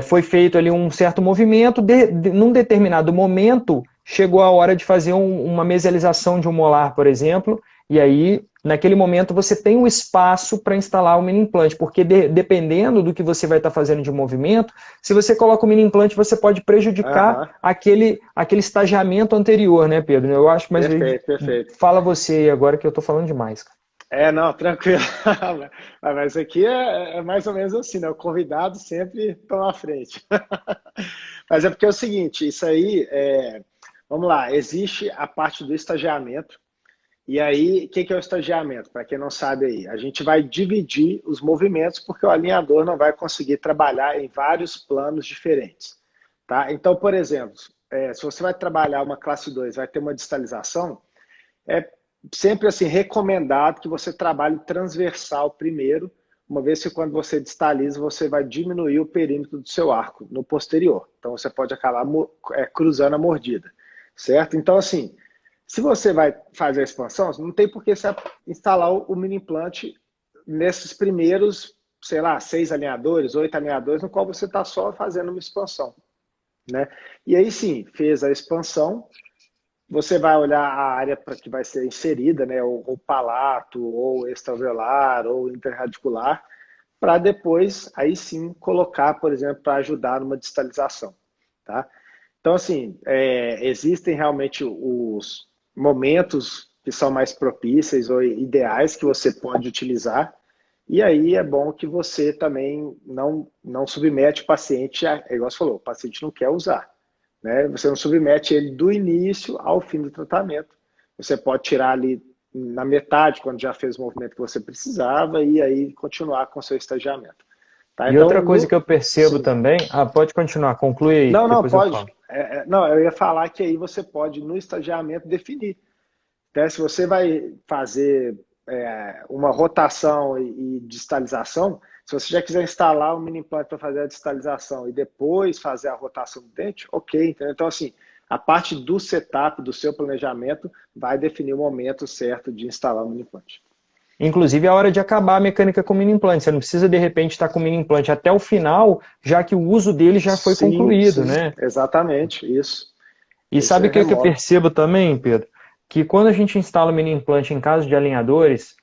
foi feito ali um certo movimento, num determinado momento chegou a hora de fazer uma mesialização de um molar, por exemplo, e aí, naquele momento, você tem um espaço para instalar o mini implante, porque dependendo do que você vai estar fazendo de movimento, se você coloca o mini implante, você pode prejudicar aquele estagiamento anterior, né, Pedro? Eu acho, mas perfeito. Fala você aí agora que eu estou falando demais. Não, tranquilo. Mas aqui é mais ou menos assim, né? O convidado sempre toma à frente. Mas é porque é o seguinte, isso aí vamos lá, existe a parte do estagiamento. E aí, o que é o estagiamento? Para quem não sabe aí, a gente vai dividir os movimentos porque o alinhador não vai conseguir trabalhar em vários planos diferentes. Tá? Então, por exemplo, se você vai trabalhar uma classe 2, vai ter uma distalização, é sempre assim recomendado que você trabalhe transversal primeiro, uma vez que quando você distaliza, você vai diminuir o perímetro do seu arco no posterior. Então, você pode acabar cruzando a mordida. Certo? Então, assim, se você vai fazer a expansão, não tem por que você instalar o mini implante nesses primeiros, sei lá, 6 alinhadores, 8 alinhadores, no qual você está só fazendo uma expansão. Né? E aí sim, fez a expansão, você vai olhar a área para que vai ser inserida, né? ou palato, ou extravelar, ou interradicular, para depois, aí sim, colocar, por exemplo, para ajudar numa distalização. Tá? Então, assim, existem realmente os momentos que são mais propícios ou ideais que você pode utilizar, e aí é bom que você também não submete o paciente, igual você falou, o paciente não quer usar, né? Você não submete ele do início ao fim do tratamento. Você pode tirar ali na metade, quando já fez o movimento que você precisava, e aí continuar com o seu estagiamento. Tá? E então, outra coisa que eu percebo também... pode continuar, conclui aí. Não, pode. Eu ia falar que aí você pode, no estagiamento, definir. Até se você vai fazer, uma rotação e distalização, se você já quiser instalar um mini implante para fazer a distalização e depois fazer a rotação do dente, ok. Entendeu? Então, assim, a parte do setup, do seu planejamento, vai definir o momento certo de instalar o mini implante. Inclusive, é a hora de acabar a mecânica com o mini implante. Você não precisa, de repente, estar com o mini implante até o final, já que o uso dele já foi concluído, né? Exatamente, isso. E Isso sabe é o que eu remoto. percebo também, Pedro? Que quando a gente instala o mini implante em caso de alinhadores,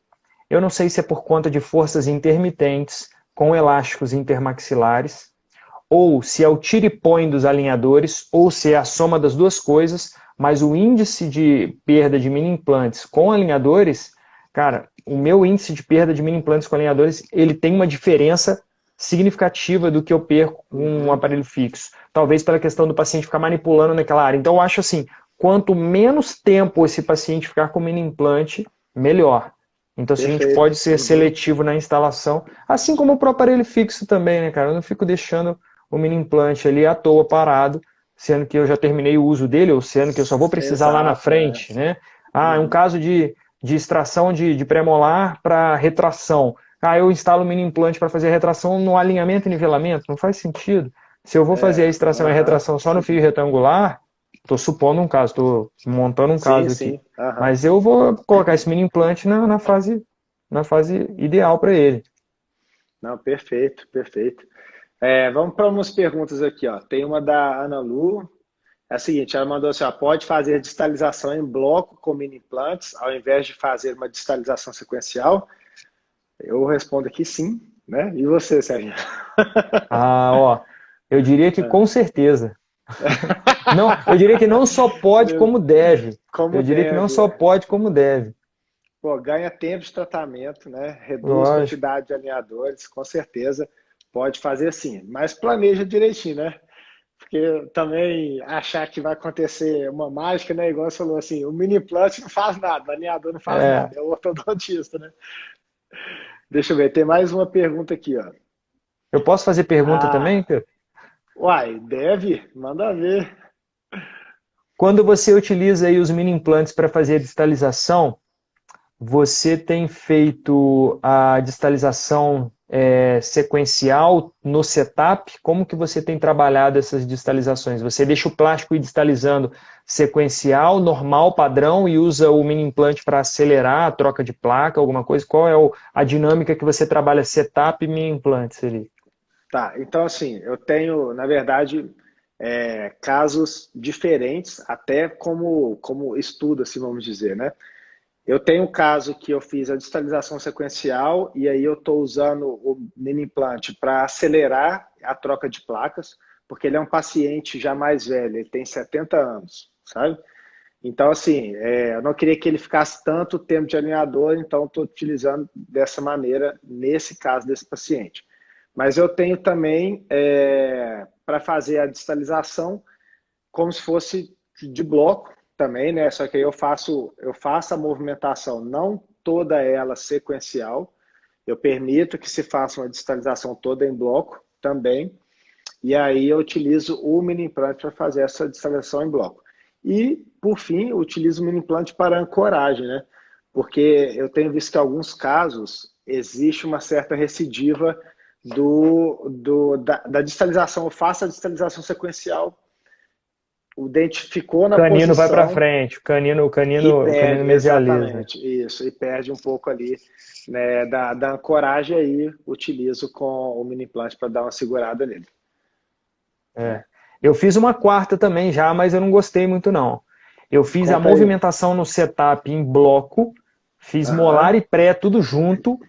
eu não sei se é por conta de forças intermitentes com elásticos intermaxilares, ou se é o tira e põe dos alinhadores, ou se é a soma das duas coisas, mas o índice de perda de mini implantes com alinhadores, cara, o meu índice de perda de mini implantes com alinhadores, ele tem uma diferença significativa do que eu perco com um aparelho fixo. Talvez pela questão do paciente ficar manipulando naquela área. Então eu acho assim, quanto menos tempo esse paciente ficar com mini implante, melhor. Então, se a gente Perfeito. pode ser seletivo na instalação, assim como o próprio aparelho fixo também, né, cara? Eu não fico deixando o mini implante ali à toa parado, sendo que eu já terminei o uso dele, ou sendo que eu só vou precisar lá na frente, né? Ah, é um caso de extração de pré-molar para retração. Ah, eu instalo o mini implante para fazer a retração no alinhamento e nivelamento. Não faz sentido. Se eu vou fazer a extração e a retração só no fio retangular, estou supondo um caso, estou montando um caso aqui. Sim. Mas eu vou colocar esse mini implante na fase ideal para ele. Não, perfeito, perfeito. Vamos para umas perguntas aqui, ó. Tem uma da Ana Lu. É a seguinte, ela mandou assim, ó, pode fazer distalização em bloco com mini implantes, ao invés de fazer uma distalização sequencial? Eu respondo aqui sim, né? E você, Sérgio? Ah, ó, eu diria que com certeza. Não, eu diria que não só pode, como deve. Como Eu diria que não deve. só pode, como deve. Pô, ganha tempo de tratamento, né? Reduz a Lógico. quantidade de alinhadores, com certeza pode fazer sim. Mas planeja direitinho, né? Porque também achar que vai acontecer uma mágica, né? Igual você falou assim, o mini implant não faz nada, o alinhador não faz É, nada, é o ortodontista, né? Deixa eu ver, tem mais uma pergunta aqui, ó. eu posso fazer pergunta também, Ah, Pedro? uai, deve? Manda ver. Quando você utiliza aí os mini implantes para fazer a distalização, você tem feito a distalização sequencial no setup? Como que você tem trabalhado essas distalizações? Você deixa o plástico ir distalizando sequencial, normal, padrão, e usa o mini implante para acelerar a troca de placa, alguma coisa? Qual é a dinâmica que você trabalha setup e mini implantes ali? Tá, então assim, eu tenho, na verdade, casos diferentes, até como estudo, assim, vamos dizer, né? Eu tenho um caso que eu fiz a distalização sequencial e aí eu estou usando o mini implante para acelerar a troca de placas, porque ele é um paciente já mais velho, ele tem 70 anos, sabe? Então, assim, eu não queria que ele ficasse tanto tempo de alinhador, então estou utilizando dessa maneira nesse caso desse paciente. Mas eu tenho também para fazer a distalização como se fosse de bloco também, né? Só que aí eu faço a movimentação, não toda ela sequencial. Eu permito que se faça uma distalização toda em bloco também. E aí eu utilizo o mini implante para fazer essa distalização em bloco. E, por fim, eu utilizo o mini implante para ancoragem, né? Porque eu tenho visto que em alguns casos existe uma certa recidiva da distalização. Eu faço a distalização sequencial, o dente ficou O na canino vai para posição frente, o e canino perde, mesializa. exatamente, isso, e perde um pouco ali, né, da ancoragem, aí utilizo com o mini implante para dar uma segurada nele. É. Eu fiz uma quarta também já, mas eu não gostei muito não. Eu fiz a Conta aí. movimentação no setup em bloco, fiz molar Aham. e pré tudo junto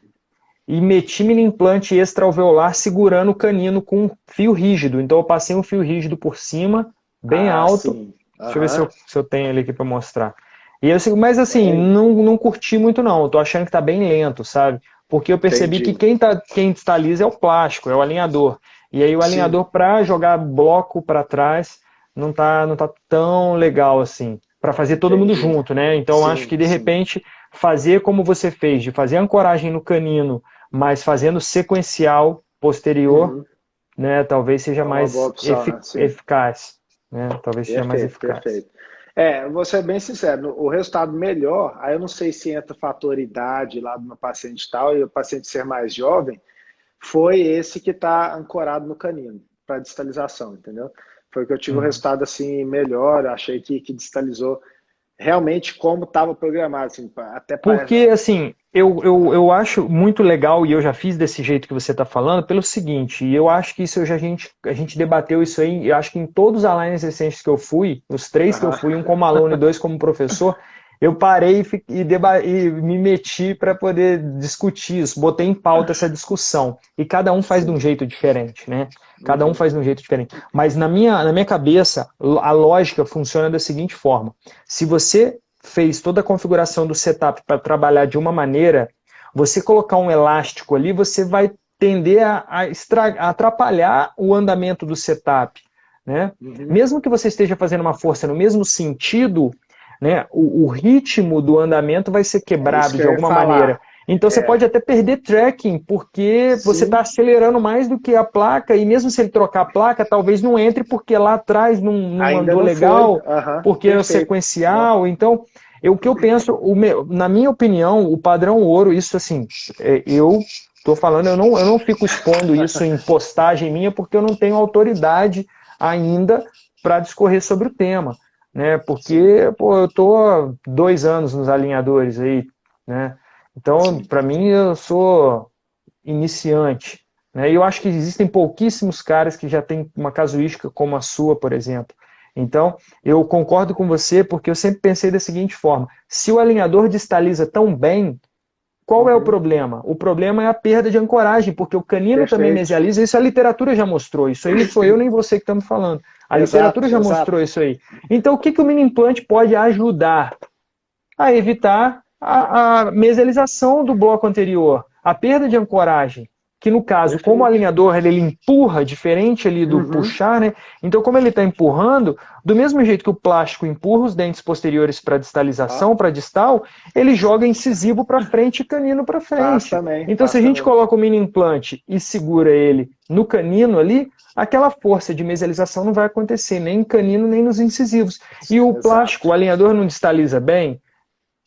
e meti mini implante extra-alveolar segurando o canino com um fio rígido. Então eu passei um fio rígido por cima, bem Ah, alto. sim. Deixa eu ver Aham. se eu tenho ele aqui para mostrar. Mas assim, Tem. não curti muito não. Eu tô achando que tá bem lento, sabe? Porque eu percebi que Entendi. quem distaliza é o plástico, é o alinhador. E aí o Sim, alinhador para jogar bloco para trás não tá tão legal assim, para fazer todo mundo entendi. junto, né? Então eu acho Sim, que de sim. repente fazer como você fez, de fazer a ancoragem no canino, mas fazendo sequencial posterior, Uhum. né? Talvez seja É uma boa mais opção, né? Sim. eficaz, né? Talvez seja mais Perfeito, eficaz. perfeito. Vou ser bem sincero, o resultado melhor, aí eu não sei se entra fator idade lá do meu paciente e tal, e o paciente ser mais jovem, foi esse que está ancorado no canino, para distalização, entendeu? Foi que eu tive o Uhum. resultado assim melhor, achei que distalizou realmente como estava programado, assim, até para. Porque, assim, eu acho muito legal, e eu já fiz desse jeito que você está falando, pelo seguinte, e eu acho que isso a gente debateu isso aí, eu acho que em todos os Alliance Essentials que eu fui, os três que eu fui, um como aluno e dois como professor, eu parei e me meti para poder discutir isso, botei em pauta essa discussão. E cada um faz de um Sim. jeito diferente, né? Cada um Uhum. faz de um jeito diferente. Mas na minha cabeça, a lógica funciona da seguinte forma. Se você fez toda a configuração do setup para trabalhar de uma maneira, você colocar um elástico ali, você vai tender a atrapalhar o andamento do setup, né? Uhum. Mesmo que você esteja fazendo uma força no mesmo sentido, né, o ritmo do andamento vai ser É isso quebrado que de eu ia alguma maneira. falar. Então você pode É, até perder tracking, porque você está sim, acelerando mais do que a placa, e mesmo se ele trocar a placa, talvez não entre porque lá atrás não ainda andou não foi. legal, Aham, porque é o perfeito. Bom. sequencial. Então, o que eu penso, na minha opinião, o padrão ouro, isso assim, eu estou falando, eu não fico expondo isso em postagem minha, porque eu não tenho autoridade ainda para discorrer sobre o tema, né? Sim, Porque, pô, eu tô há 2 anos nos alinhadores aí, né? Então, sim. para mim, eu sou iniciante, né? E eu acho que existem pouquíssimos caras que já têm uma casuística como a sua, por exemplo. Então, eu concordo com você porque eu sempre pensei da seguinte forma: se o alinhador distaliza tão bem, qual é o Uhum. problema? O problema é a perda de ancoragem, porque o canino também Perfeito. mesializa, isso a literatura já mostrou, isso aí não sou eu nem você que estamos falando. A literatura Exato, já exato. mostrou isso aí. Então, o que, que o mini implante pode ajudar? A evitar a mesialização do bloco anterior, a perda de ancoragem, que no caso, como o Perfeito. alinhador ele empurra, diferente ali do Uhum. puxar, né? Então, como ele está empurrando, do mesmo jeito que o plástico empurra os dentes posteriores para Ó, distalização, para distal, ele joga incisivo para frente e canino para faz frente. também, Então, se faz a gente também. coloca o mini implante e segura ele no canino ali, aquela força de mesialização não vai acontecer, nem em canino, nem nos incisivos. E o plástico, Exato. o alinhador não distaliza bem,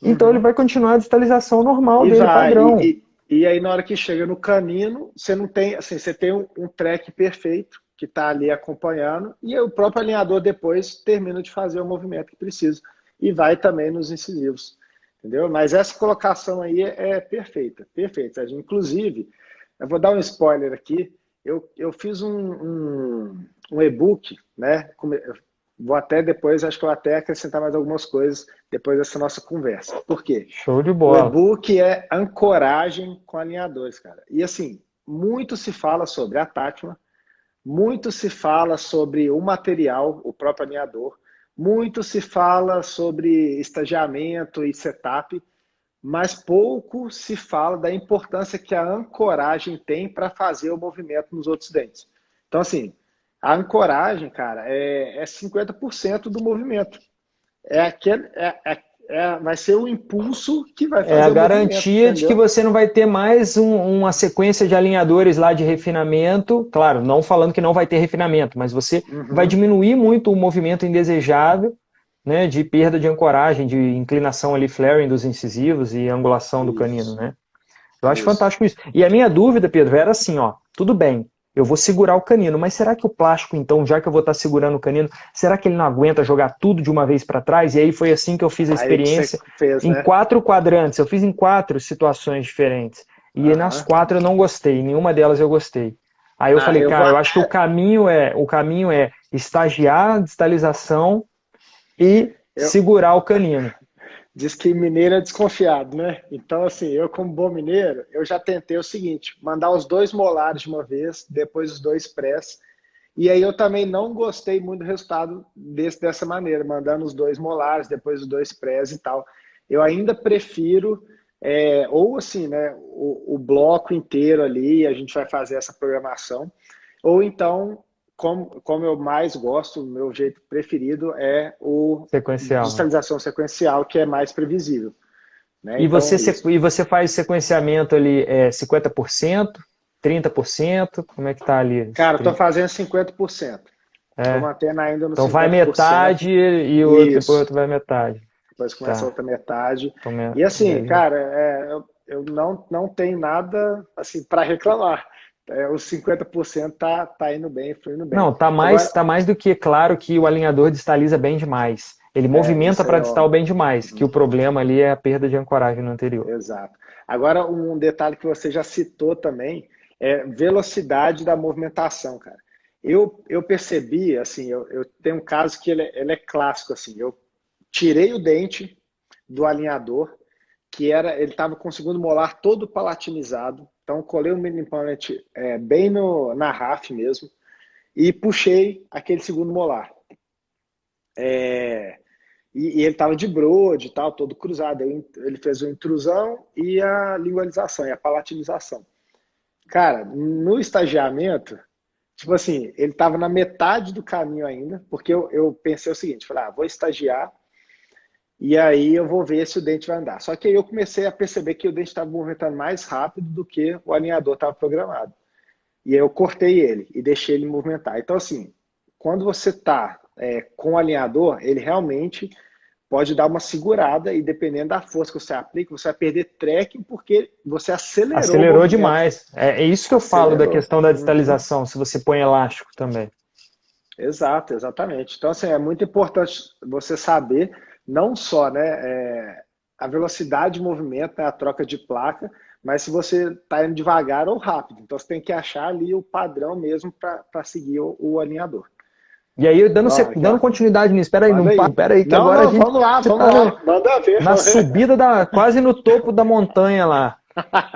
então ele Uhum. vai continuar a digitalização normal E dele, vai, padrão. e aí na hora que chega no canino, você não tem, assim, você tem um track perfeito que está ali acompanhando, e o próprio alinhador depois termina de fazer o movimento que precisa. E vai também nos incisivos. Entendeu? Mas essa colocação aí é perfeita, perfeita. Inclusive, eu vou dar um spoiler aqui. Eu fiz um e-book, né? Vou até depois, acho que eu vou até acrescentar mais algumas coisas depois dessa nossa conversa. Por quê? Show de O bola. e-book é ancoragem com alinhadores, cara. E assim, muito se fala sobre a Tátila, muito se fala sobre o material, o próprio alinhador, muito se fala sobre estagiamento e setup, mas pouco se fala da importância que a ancoragem tem para fazer o movimento nos outros dentes. Então, assim, a ancoragem, cara, é 50% do movimento. Vai ser o impulso que vai É a fazer o movimento, garantia de que entendeu? você não vai ter mais uma sequência de alinhadores lá de refinamento. Claro, não falando que não vai ter refinamento, mas você vai Uhum. diminuir muito o movimento indesejável, né, de perda de ancoragem, de inclinação ali, flaring dos incisivos e angulação do canino, Isso, né? Eu acho isso. fantástico isso. E a minha dúvida, Pedro, era assim, ó, tudo bem, eu vou segurar o canino, mas será que o plástico, então, já que eu vou estar segurando o canino, será que ele não aguenta jogar tudo de uma vez para trás? E aí foi assim que eu fiz a Aí que você experiência fez, em né? 4 quadrantes. Eu fiz em 4 situações diferentes. E nas Aham. 4 eu não gostei, nenhuma delas eu gostei. Aí eu Ah, falei, eu vou cara, eu acho que até. o caminho é estagiar a distalização e Eu, segurar o canino. diz que mineiro é desconfiado, né? Então, assim, eu, como bom mineiro, eu já tentei o seguinte: mandar os dois molares de uma vez, depois os dois press. E aí eu também não gostei muito do resultado dessa maneira, mandando os dois molares, depois os dois press e tal. Eu ainda prefiro, ou assim, né, o bloco inteiro ali, a gente vai fazer essa programação, ou então, como eu mais gosto, o meu jeito preferido é o Sequencial, né? digitalização sequencial, que é mais previsível. Né? E Então, você, isso. e você faz sequenciamento ali 50%, 30%? Como é que tá ali? Cara, eu tô fazendo 50%. Tô É. mantendo ainda no Então vai 50%. metade e o outro, depois o Isso. outro vai metade. Depois começa a Tá. outra metade. Então, E assim, beleza. cara, eu não tenho nada assim para reclamar. Os 50% tá indo bem, fluindo bem. Não, Agora, tá mais do que claro que o alinhador destaliza bem demais. Ele movimenta isso aí para é distal óbvio. bem demais, que o problema ali é a perda de ancoragem no anterior. Exato. Agora, um detalhe que você já citou também é velocidade da movimentação, cara. Eu percebi, assim, eu tenho um caso que ele é clássico, assim, eu tirei o dente do alinhador, ele estava com o segundo molar todo palatinizado, então colei o mini implant bem na RAF mesmo, e puxei aquele segundo molar. E ele estava de Broad e tal, todo cruzado. Ele fez a intrusão e a lingualização, e a palatinização. Cara, no estagiamento, tipo assim, ele estava na metade do caminho ainda, porque eu pensei o seguinte, falei, vou estagiar e aí eu vou ver se o dente vai andar. Só que aí eu comecei a perceber que o dente estava movimentando mais rápido do que o alinhador estava programado. E aí eu cortei ele e deixei ele movimentar. Então, assim, quando você está com o alinhador, ele realmente pode dar uma segurada e dependendo da força que você aplica, você vai perder trekking porque você acelerou o Acelerou movimento. demais. É isso que eu falo da Acelerou. questão da Uhum. distalização, se você põe elástico também. Exato, exatamente. Então, assim, é muito importante você saber não só, né, a velocidade de movimento, né, a troca de placa, mas se você está indo devagar ou rápido. Então, você tem que achar ali o padrão mesmo para seguir o alinhador. E aí, Ó, aqui, dando ó. continuidade nisso, peraí, Manda aí. peraí, que Não, agora a não, gente vamos lá, vamos está lá. Manda ver. na subida quase no topo da montanha lá.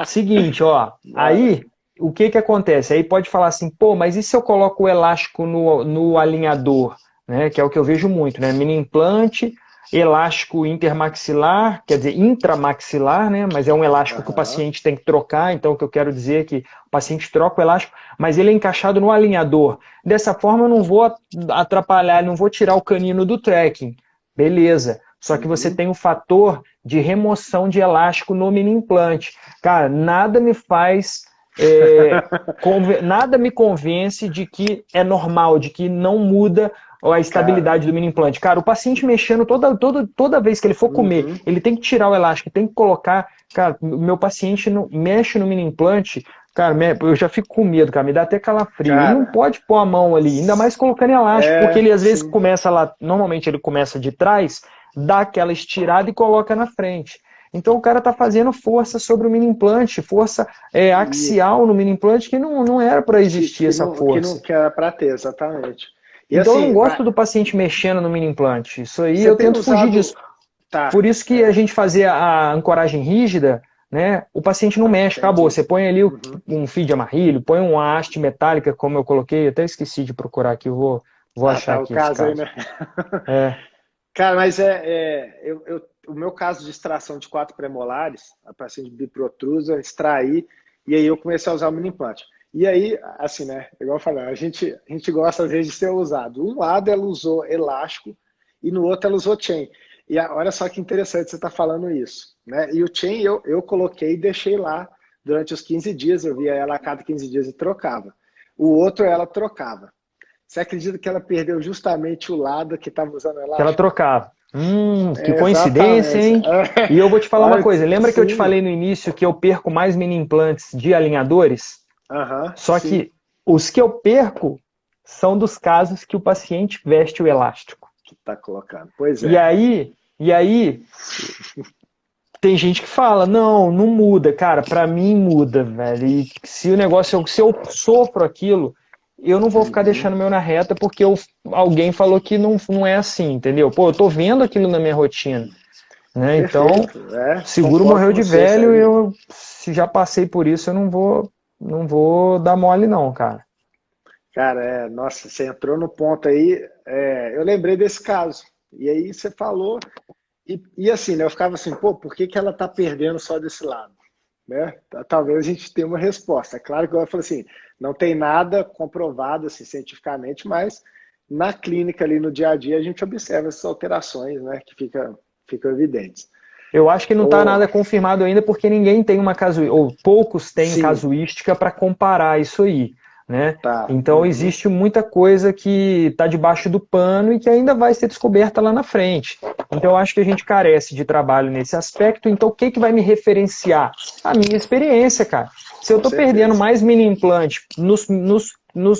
Seguinte, ó, Bora. aí o que que acontece? Aí pode falar assim, pô, mas e se eu coloco o elástico no alinhador, né? Que é o que eu vejo muito, né? Mini implante, elástico intermaxilar, quer dizer, intramaxilar, né? Mas é um elástico que o Aham. paciente tem que trocar, então o que eu quero dizer é que o paciente troca o elástico, mas ele é encaixado no alinhador. Dessa forma eu não vou atrapalhar, não vou tirar o canino do trekking. Beleza. Só que você Uhum. tem o fator de remoção de elástico no mini implante. Cara, nada me faz, nada me convence de que é normal, de que não muda a Cara, estabilidade do mini implante. Cara, o paciente mexendo toda vez que ele for comer, uhum. ele tem que tirar o elástico, tem que colocar. Cara, o meu paciente mexe no mini implante, cara, eu já fico com medo, cara, me dá até calafrio. Ele não Cara, pode pôr a mão ali, ainda mais colocando elástico, porque ele às vezes sim. começa lá, normalmente ele começa de trás, dá aquela estirada e coloca na frente. Então o cara está fazendo força sobre o mini implante, força Isso. axial no mini implante que não era para existir essa Que não força. que era para ter, exatamente. E Então eu não assim, gosto do paciente mexendo no mini implante. Isso aí você eu tem tento fugir usado. disso. Por Tá, isso que a gente fazia a ancoragem rígida, né? O paciente não mexe, acabou. entendi. Você põe ali Uhum. um fio de amarrilho, põe uma haste metálica, como eu coloquei, até esqueci de procurar aqui, vou Ah, achar tá, o aqui esse caso aí, caso. né? É, Cara, mas o meu caso de extração de 4 premolares, a paciente biprotrusa, extraí, e aí eu comecei a usar o mini implante. E aí, assim, né? Igual eu falei, a gente gosta às vezes de ser usado. Um lado ela usou elástico e no outro ela usou chain. E olha só que interessante você estar falando isso, né? E o chain eu coloquei e deixei lá durante os 15 dias, eu via ela a cada 15 dias e trocava. O outro ela trocava. Você acredita que ela perdeu justamente o lado que estava usando que ela elástico? trocava. Que coincidência, Exatamente. hein? E eu vou te falar uma Olha, coisa. Lembra que eu te sim. falei no início que eu perco mais mini implantes de alinhadores? Aham, Só sim. que os que eu perco são dos casos que o paciente veste o elástico. Que tá colocando. Pois E é. aí, e aí tem gente que fala, não muda, cara, pra mim muda, velho. E se o negócio, se eu sofro aquilo, eu não vou ficar Uhum. deixando meu na reta porque alguém falou que não é assim, entendeu? Pô, eu tô vendo aquilo na minha rotina, né? Então, Perfeito. seguro Concordo morreu com de você. Isso velho, aí. eu se já passei por isso, eu não vou dar mole não, cara. Cara, nossa, você entrou no ponto aí. Eu lembrei desse caso. E aí você falou. E assim, né? Eu ficava assim, pô, por que que ela tá perdendo só desse lado? Né? Talvez a gente tenha uma resposta. É claro que eu falo assim, não tem nada comprovado assim, cientificamente, mas na clínica ali no dia a dia a gente observa essas alterações, né, que ficam evidentes. Eu acho que não está Oh, nada confirmado ainda porque ninguém tem uma casuística, ou poucos têm sim, casuística para comparar isso aí. né? Tá. Então existe muita coisa que está debaixo do pano e que ainda vai ser descoberta lá na frente. Então eu acho que a gente carece de trabalho nesse aspecto. Então o que que vai me referenciar? A minha experiência, cara. Se eu estou perdendo mais mini implante nos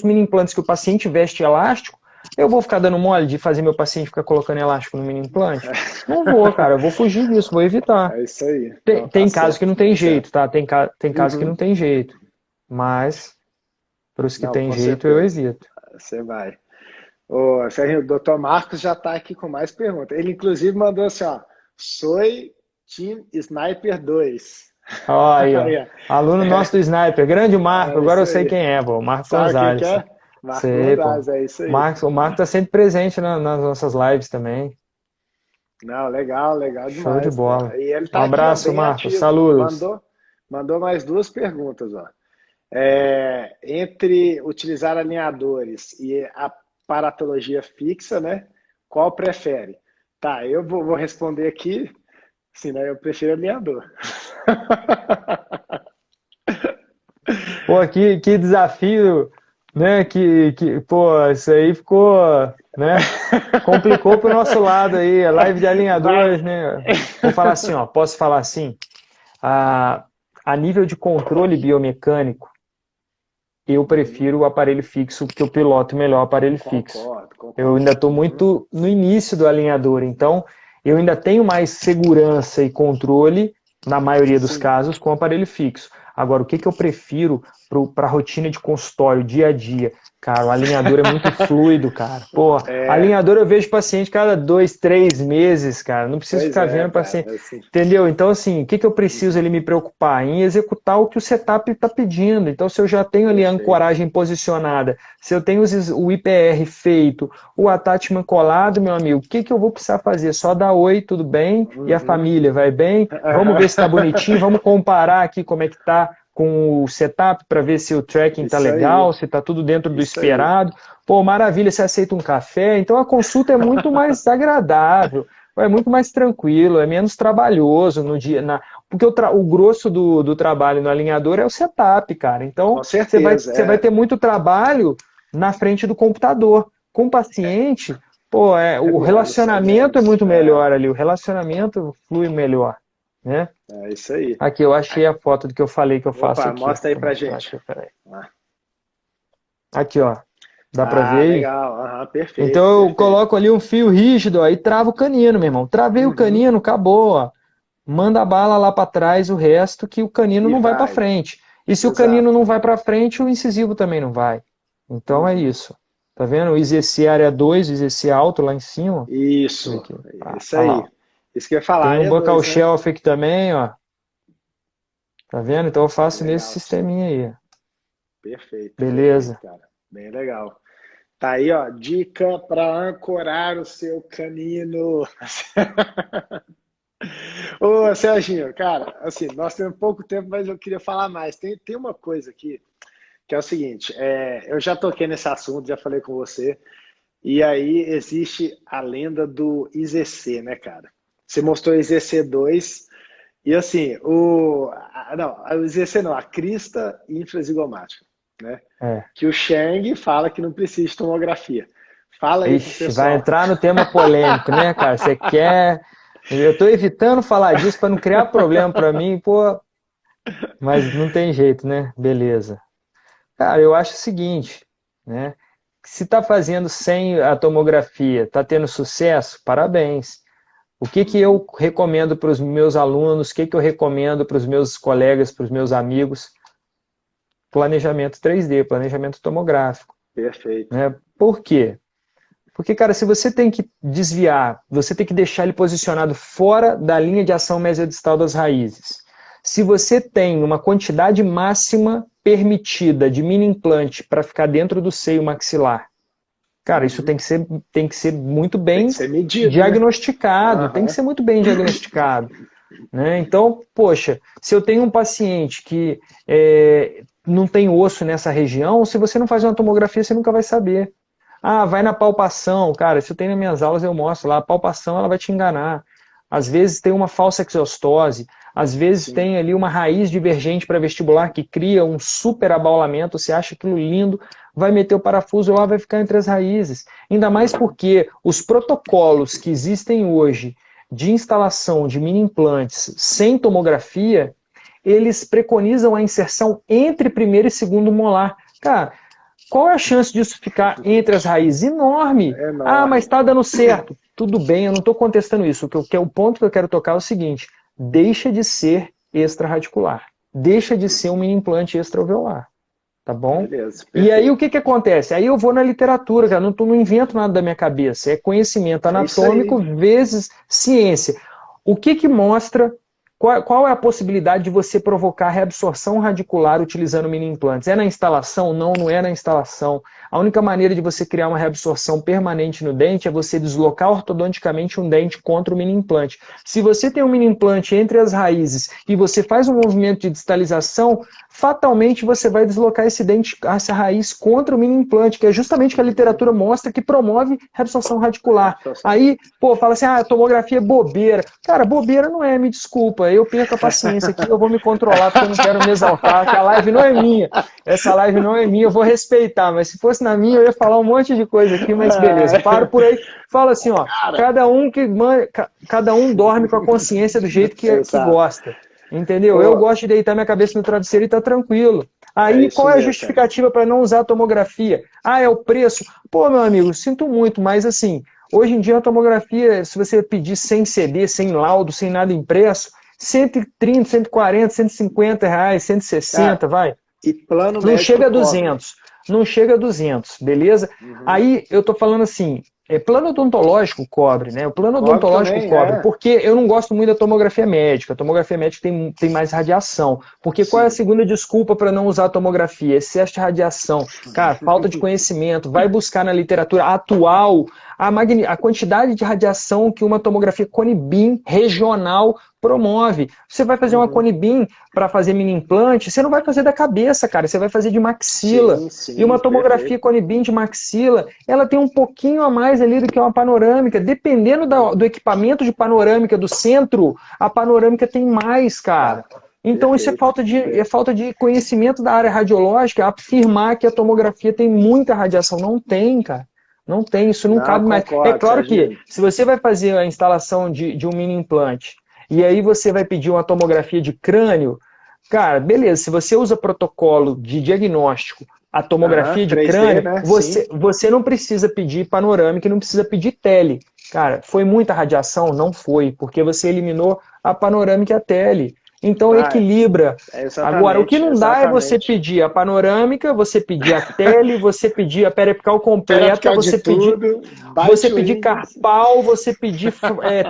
mini implantes que o paciente veste elástico, eu vou ficar dando mole de fazer meu paciente ficar colocando elástico no mini implante? Não vou, cara. Eu vou fugir disso, vou evitar. É isso aí. Tem, tem casos que não tem jeito, tá? Tem casos que Uhum. não tem jeito. Mas, para os que Não, tem com jeito, eu certeza. evito. Você vai. Ô, Serginho, o Dr. Marcos já está aqui com mais perguntas. Ele, inclusive, mandou assim, ó. Soy Team Sniper 2. Ó, aí, ó. Aí, ó. Aluno nosso do Sniper, grande Marco, É agora isso eu sei aí. quem é, pô. Marco Sabe quem que Gonzalez. é? Marco Sei, pô. Gonzalez, é isso aí. O Marco tá sempre presente nas nossas lives também. Não, legal, legal Show de demais, pô. bola. E ele Um tá aqui, ó, abraço, bem Marco. ativo. Saludos. Mandou mais duas perguntas, ó. Entre utilizar alinhadores e a paratologia fixa, né? Qual prefere? Tá, eu vou responder aqui, assim, né? Eu prefiro alinhador. Pô, que desafio, né? Pô, isso aí ficou, né? Complicou pro nosso lado aí, a live de alinhadores, né? Vou falar assim, ó, posso falar assim? A nível de controle biomecânico, eu prefiro o aparelho fixo, porque eu piloto melhor o aparelho fixo. Eu ainda estou muito no início do alinhador, então eu ainda tenho mais segurança e controle, na maioria dos casos, com o aparelho fixo. Agora, o que eu prefiro para a rotina de consultório, dia a dia? Cara, o alinhador é muito fluido, cara. Pô, alinhador eu vejo paciente cada 2, 3 meses, cara. Não preciso ficar vendo paciente. Assim. Entendeu? Então, assim, o que eu preciso ali me preocupar? Em executar o que o setup está pedindo. Então, se eu já tenho ali a ancoragem posicionada, se eu tenho o IPR feito, o attachment colado, meu amigo, o que eu vou precisar fazer? Só dar oi, tudo bem? E a família, vai bem? Vamos ver se está bonitinho, vamos comparar aqui como é que está com o setup para ver se o tracking está legal, se está tudo dentro do esperado. Pô, maravilha, você aceita um café? Então a consulta é muito mais agradável, é muito mais tranquilo, é menos trabalhoso no dia. Porque o grosso do trabalho no alinhador é o setup, cara. Então você vai ter muito trabalho na frente do computador. Com o paciente, pô, o relacionamento é muito melhor ali, o relacionamento flui melhor. Né? É isso aí. Aqui, eu achei a foto do que eu falei que eu faço aqui. Mostra aí pra gente. Aqui, ó. Dá pra ver aí? Legal, perfeito. Então eu coloco ali um fio rígido, ó, e travo o canino, meu irmão. Travei o canino, acabou, ó. Manda a bala lá pra trás, o resto, que o canino não vai pra frente. E se o canino não vai pra frente, o incisivo também não vai. Então é isso. Tá vendo? O IZC área 2, o IZC alto lá em cima. Isso aí. Isso que eu ia falar. Tem um buccal shelf aqui também, ó. Tá vendo? Então eu faço nesse sisteminha aí. Perfeito. Beleza. Perfeito, cara. Bem legal. Tá aí, ó. Dica para ancorar o seu canino. Ô, Serginho, cara, assim, nós temos pouco tempo, mas eu queria falar mais. Tem uma coisa aqui, que é o seguinte, eu já toquei nesse assunto, já falei com você, e aí existe a lenda do IZC, né, cara? Você mostrou o IZC2, e assim, o IZC não, a crista infrazigomática, né? Que o Chang fala que não precisa de tomografia. Fala aí pro pessoal. Vai entrar no tema polêmico, né, cara? Você quer... Eu estou evitando falar disso para não criar problema para mim, pô. Mas não tem jeito, né? Beleza. Cara, eu acho o seguinte, né? Se está fazendo sem a tomografia, está tendo sucesso, parabéns. O que eu recomendo para os meus alunos, o que eu recomendo para os meus colegas, para os meus amigos? Planejamento 3D, planejamento tomográfico. Perfeito. Né? Por quê? Porque, cara, se você tem que desviar, você tem que deixar ele posicionado fora da linha de ação mesiodistal das raízes. Se você tem uma quantidade máxima permitida de mini implante para ficar dentro do seio maxilar, cara, isso tem que ser muito bem medido, diagnosticado, né? Tem que ser muito bem diagnosticado. Né? Então, poxa, se eu tenho um paciente que não tem osso nessa região, se você não faz uma tomografia, você nunca vai saber. Ah, vai na palpação. Cara, se eu tenho nas minhas aulas, eu mostro lá. A palpação, ela vai te enganar. Às vezes tem uma falsa exostose. Às vezes Sim. tem ali uma raiz divergente para vestibular que cria um super abaulamento, você acha aquilo lindo, vai meter o parafuso lá, vai ficar entre as raízes. Ainda mais porque os protocolos que existem hoje de instalação de mini implantes sem tomografia, eles preconizam a inserção entre primeiro e segundo molar. Cara, qual é a chance disso ficar entre as raízes? Enorme. É Ah, mas enorme. está dando certo. Tudo bem, eu não estou contestando isso. O ponto que eu quero tocar é o seguinte: deixa de ser extraradicular. Deixa de ser um mini implante extraoveolar. Tá bom? Beleza, E aí o perfeito. que acontece? Aí eu vou na literatura, cara, não invento nada da minha cabeça. É conhecimento É isso anatômico aí. vezes ciência. O que mostra qual é a possibilidade de você provocar reabsorção radicular utilizando mini implantes? É na instalação? Não, não é na instalação. A única maneira de você criar uma reabsorção permanente no dente é você deslocar ortodonticamente um dente contra o mini implante. Se você tem um mini implante entre as raízes e você faz um movimento de distalização, fatalmente você vai deslocar esse dente, essa raiz contra o mini implante, que é justamente o que a literatura mostra que promove reabsorção radicular. Aí, pô, fala assim, a tomografia é bobeira. Cara, bobeira não é, me desculpa, eu perco a paciência aqui, eu vou me controlar porque eu não quero me exaltar, que a live não é minha. Essa live não é minha, eu vou respeitar, mas se fosse na minha eu ia falar um monte de coisa aqui, mas beleza, paro por aí. Fala assim, ó, Cara, cada um dorme com a consciência do jeito que exato. gosta. Entendeu? Eu Pô, gosto de deitar minha cabeça no travesseiro e tá tranquilo. é Aí, isso qual é a mesmo, cara. justificativa para não usar a tomografia? Ah, é o preço. Pô, meu amigo, sinto muito, mas assim, hoje em dia a tomografia, se você pedir sem CD, sem laudo, sem nada impresso, 130, 140, 150 reais, Cara, 160, vai. e plano Não médico chega a cobre. 200. Não chega a 200, beleza? Uhum. Aí eu tô falando assim, plano odontológico cobre, né? O plano Cobre odontológico também, cobre, é. porque eu não gosto muito da tomografia médica. A tomografia médica tem mais radiação. Porque qual é a Sim. segunda desculpa para não usar a tomografia? Excesso de radiação. Cara, falta de conhecimento. Vai buscar na literatura atual a quantidade de radiação que uma tomografia cone beam regional promove. Você vai fazer uma Uhum. cone beam para fazer mini implante, você não vai fazer da cabeça, cara, você vai fazer de maxila. Sim, E uma sim, tomografia perfeito. cone beam de maxila, ela tem um pouquinho a mais ali do que uma panorâmica. Dependendo do equipamento de panorâmica do centro, a panorâmica tem mais, cara. Então isso Perfeito. é falta de conhecimento da área radiológica, afirmar que a tomografia tem muita radiação. Não tem, cara. Não tem, isso não Não, cabe mais. É concordo, claro que, Serginho. se você vai fazer a instalação de um mini implante e aí você vai pedir uma tomografia de crânio, cara, beleza, se você usa protocolo de diagnóstico, a Aham, tomografia de 3D, crânio, né? Sim. você não precisa pedir panorâmica e não precisa pedir tele. Cara, foi muita radiação? Não foi, porque você eliminou a panorâmica e a tele. Então Ah, equilibra. é Agora, o que exatamente, não dá é você exatamente. pedir a panorâmica, você pedir a tele, você pedir a periapical completa, Terapical de tudo, você bite pedir wings. carpal, você pedir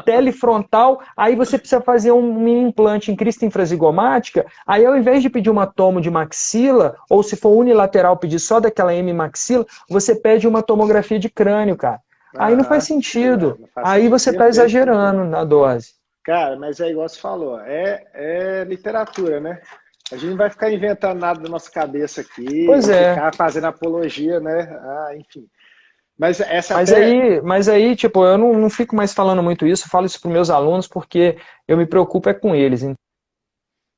telefrontal, aí você precisa fazer um mini implante em crista infrazigomática, aí ao invés de pedir uma tomo de maxila, ou se for unilateral pedir só daquela hemi-maxila, você pede uma tomografia de crânio, cara. Aí não faz Aham, sentido. não faz Aí sentido. você está Perfeito, exagerando perfeito. na dose. Cara, mas é igual você falou, é literatura, né? A gente não vai ficar inventando nada da nossa cabeça Pois aqui, é. ficar fazendo apologia, né? Ah, enfim. Mas essa até. Mas aí, tipo, eu não fico mais falando muito isso, eu falo isso para meus alunos porque eu me preocupo é com eles. Então,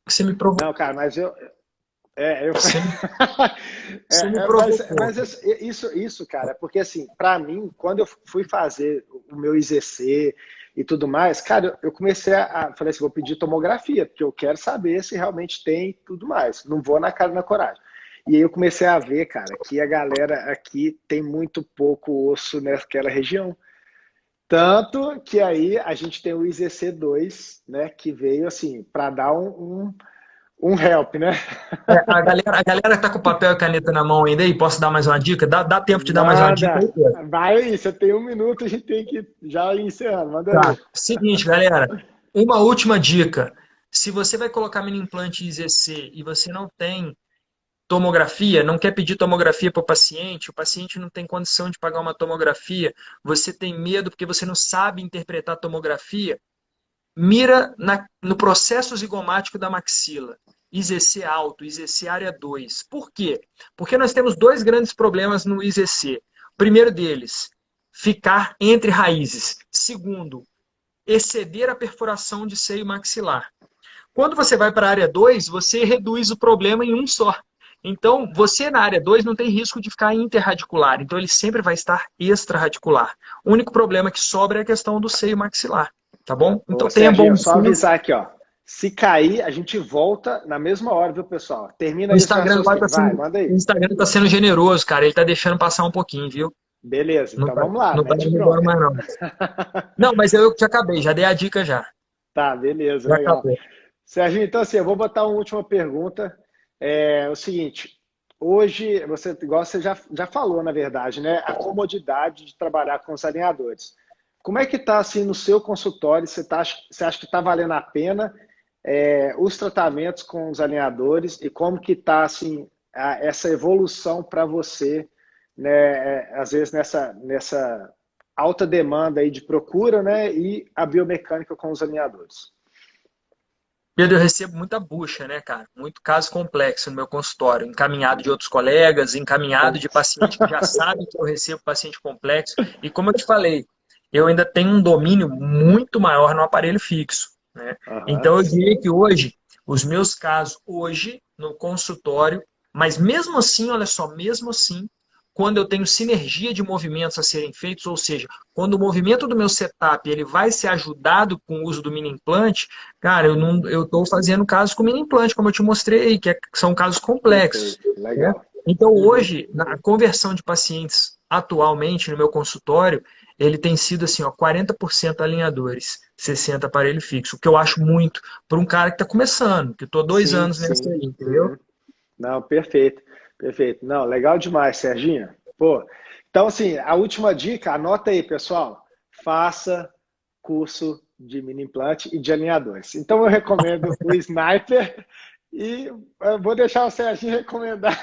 você me provocou. Não, cara, mas eu. É, eu... Você me, você me mas provocou. isso, cara, porque assim, para mim, quando eu fui fazer o meu IZC e tudo mais, cara, eu comecei falei assim, vou pedir tomografia, porque eu quero saber se realmente tem tudo mais. Não vou na cara e na coragem. E aí eu comecei a ver, cara, que a galera aqui tem muito pouco osso naquela região. Tanto que aí a gente tem o IZC2, né, que veio assim, para dar um help, né? A galera tá com papel e caneta na mão ainda aí, posso dar mais uma dica? Dá tempo de dar mais uma dica aí, Manda! Pedro? Vai aí, você tem 1 minuto, a gente tem que já ir encerrando. Manda Tá. ver. Seguinte, galera, uma última dica. Se você vai colocar mini implante IZC e você não tem tomografia, não quer pedir tomografia para o paciente não tem condição de pagar uma tomografia, você tem medo porque você não sabe interpretar a tomografia, mira no processo zigomático da maxila. IZC alto, IZC área 2. Por quê? Porque nós temos dois grandes problemas no IZC. O primeiro deles, ficar entre raízes. Segundo, exceder a perfuração de seio maxilar. Quando você vai para a área 2, você reduz o problema em um só. Então, você na área 2 não tem risco de ficar interradicular. Então, ele sempre vai estar extraradicular. O único problema que sobra é a questão do seio maxilar. Tá bom? Então, Ô, tenha bom Serginho, só senso. avisar aqui, ó. Se cair, a gente volta na mesma hora, viu, pessoal? Termina O aí os Instagram agora raciocínios. Vai, manda o aí. Instagram tá sendo generoso, cara. Ele tá deixando passar um pouquinho, viu? Beleza, Não então tá, vamos lá, não tá mete indo embora bronca. mais, não. Não, mas eu já acabei, já dei a dica já. Tá, beleza, Já legal. acabei. Serginho, então assim, eu vou botar uma última pergunta. É o seguinte, hoje, você, igual você já falou, na verdade, né? A comodidade de trabalhar com os alinhadores. Como é que está assim no seu consultório? Você acha que está valendo a pena os tratamentos com os alinhadores e como que está assim, essa evolução para você, né? Às vezes nessa alta demanda aí de procura, né? E a biomecânica com os alinhadores. Pedro, eu recebo muita bucha, né, cara? Muito caso complexo no meu consultório, encaminhado de outros colegas, encaminhado de paciente que já sabe que eu recebo paciente complexo. E como eu te falei, eu ainda tenho um domínio muito maior no aparelho fixo, né? Aham, Então eu sim. diria que hoje, os meus casos hoje no consultório, mas mesmo assim, olha só, mesmo assim, quando eu tenho sinergia de movimentos a serem feitos, ou seja, quando o movimento do meu setup ele vai ser ajudado com o uso do mini implante, cara, eu estou fazendo casos com mini implante, como eu te mostrei aí, que são casos complexos, Perfeito, né? legal. Então, Uhum. hoje, na conversão de pacientes atualmente no meu consultório, ele tem sido assim, ó, 40% alinhadores, 60% aparelho fixo, o que eu acho muito para um cara que está começando, que estou 2 Sim, anos nessa sim. aí, entendeu? Uhum. Não, perfeito, perfeito. Não, legal demais, Serginho. Pô, então assim, a última dica, anota aí, pessoal. Faça curso de mini implante e de alinhadores. Então eu recomendo o Sniper e eu vou deixar o Serginho recomendar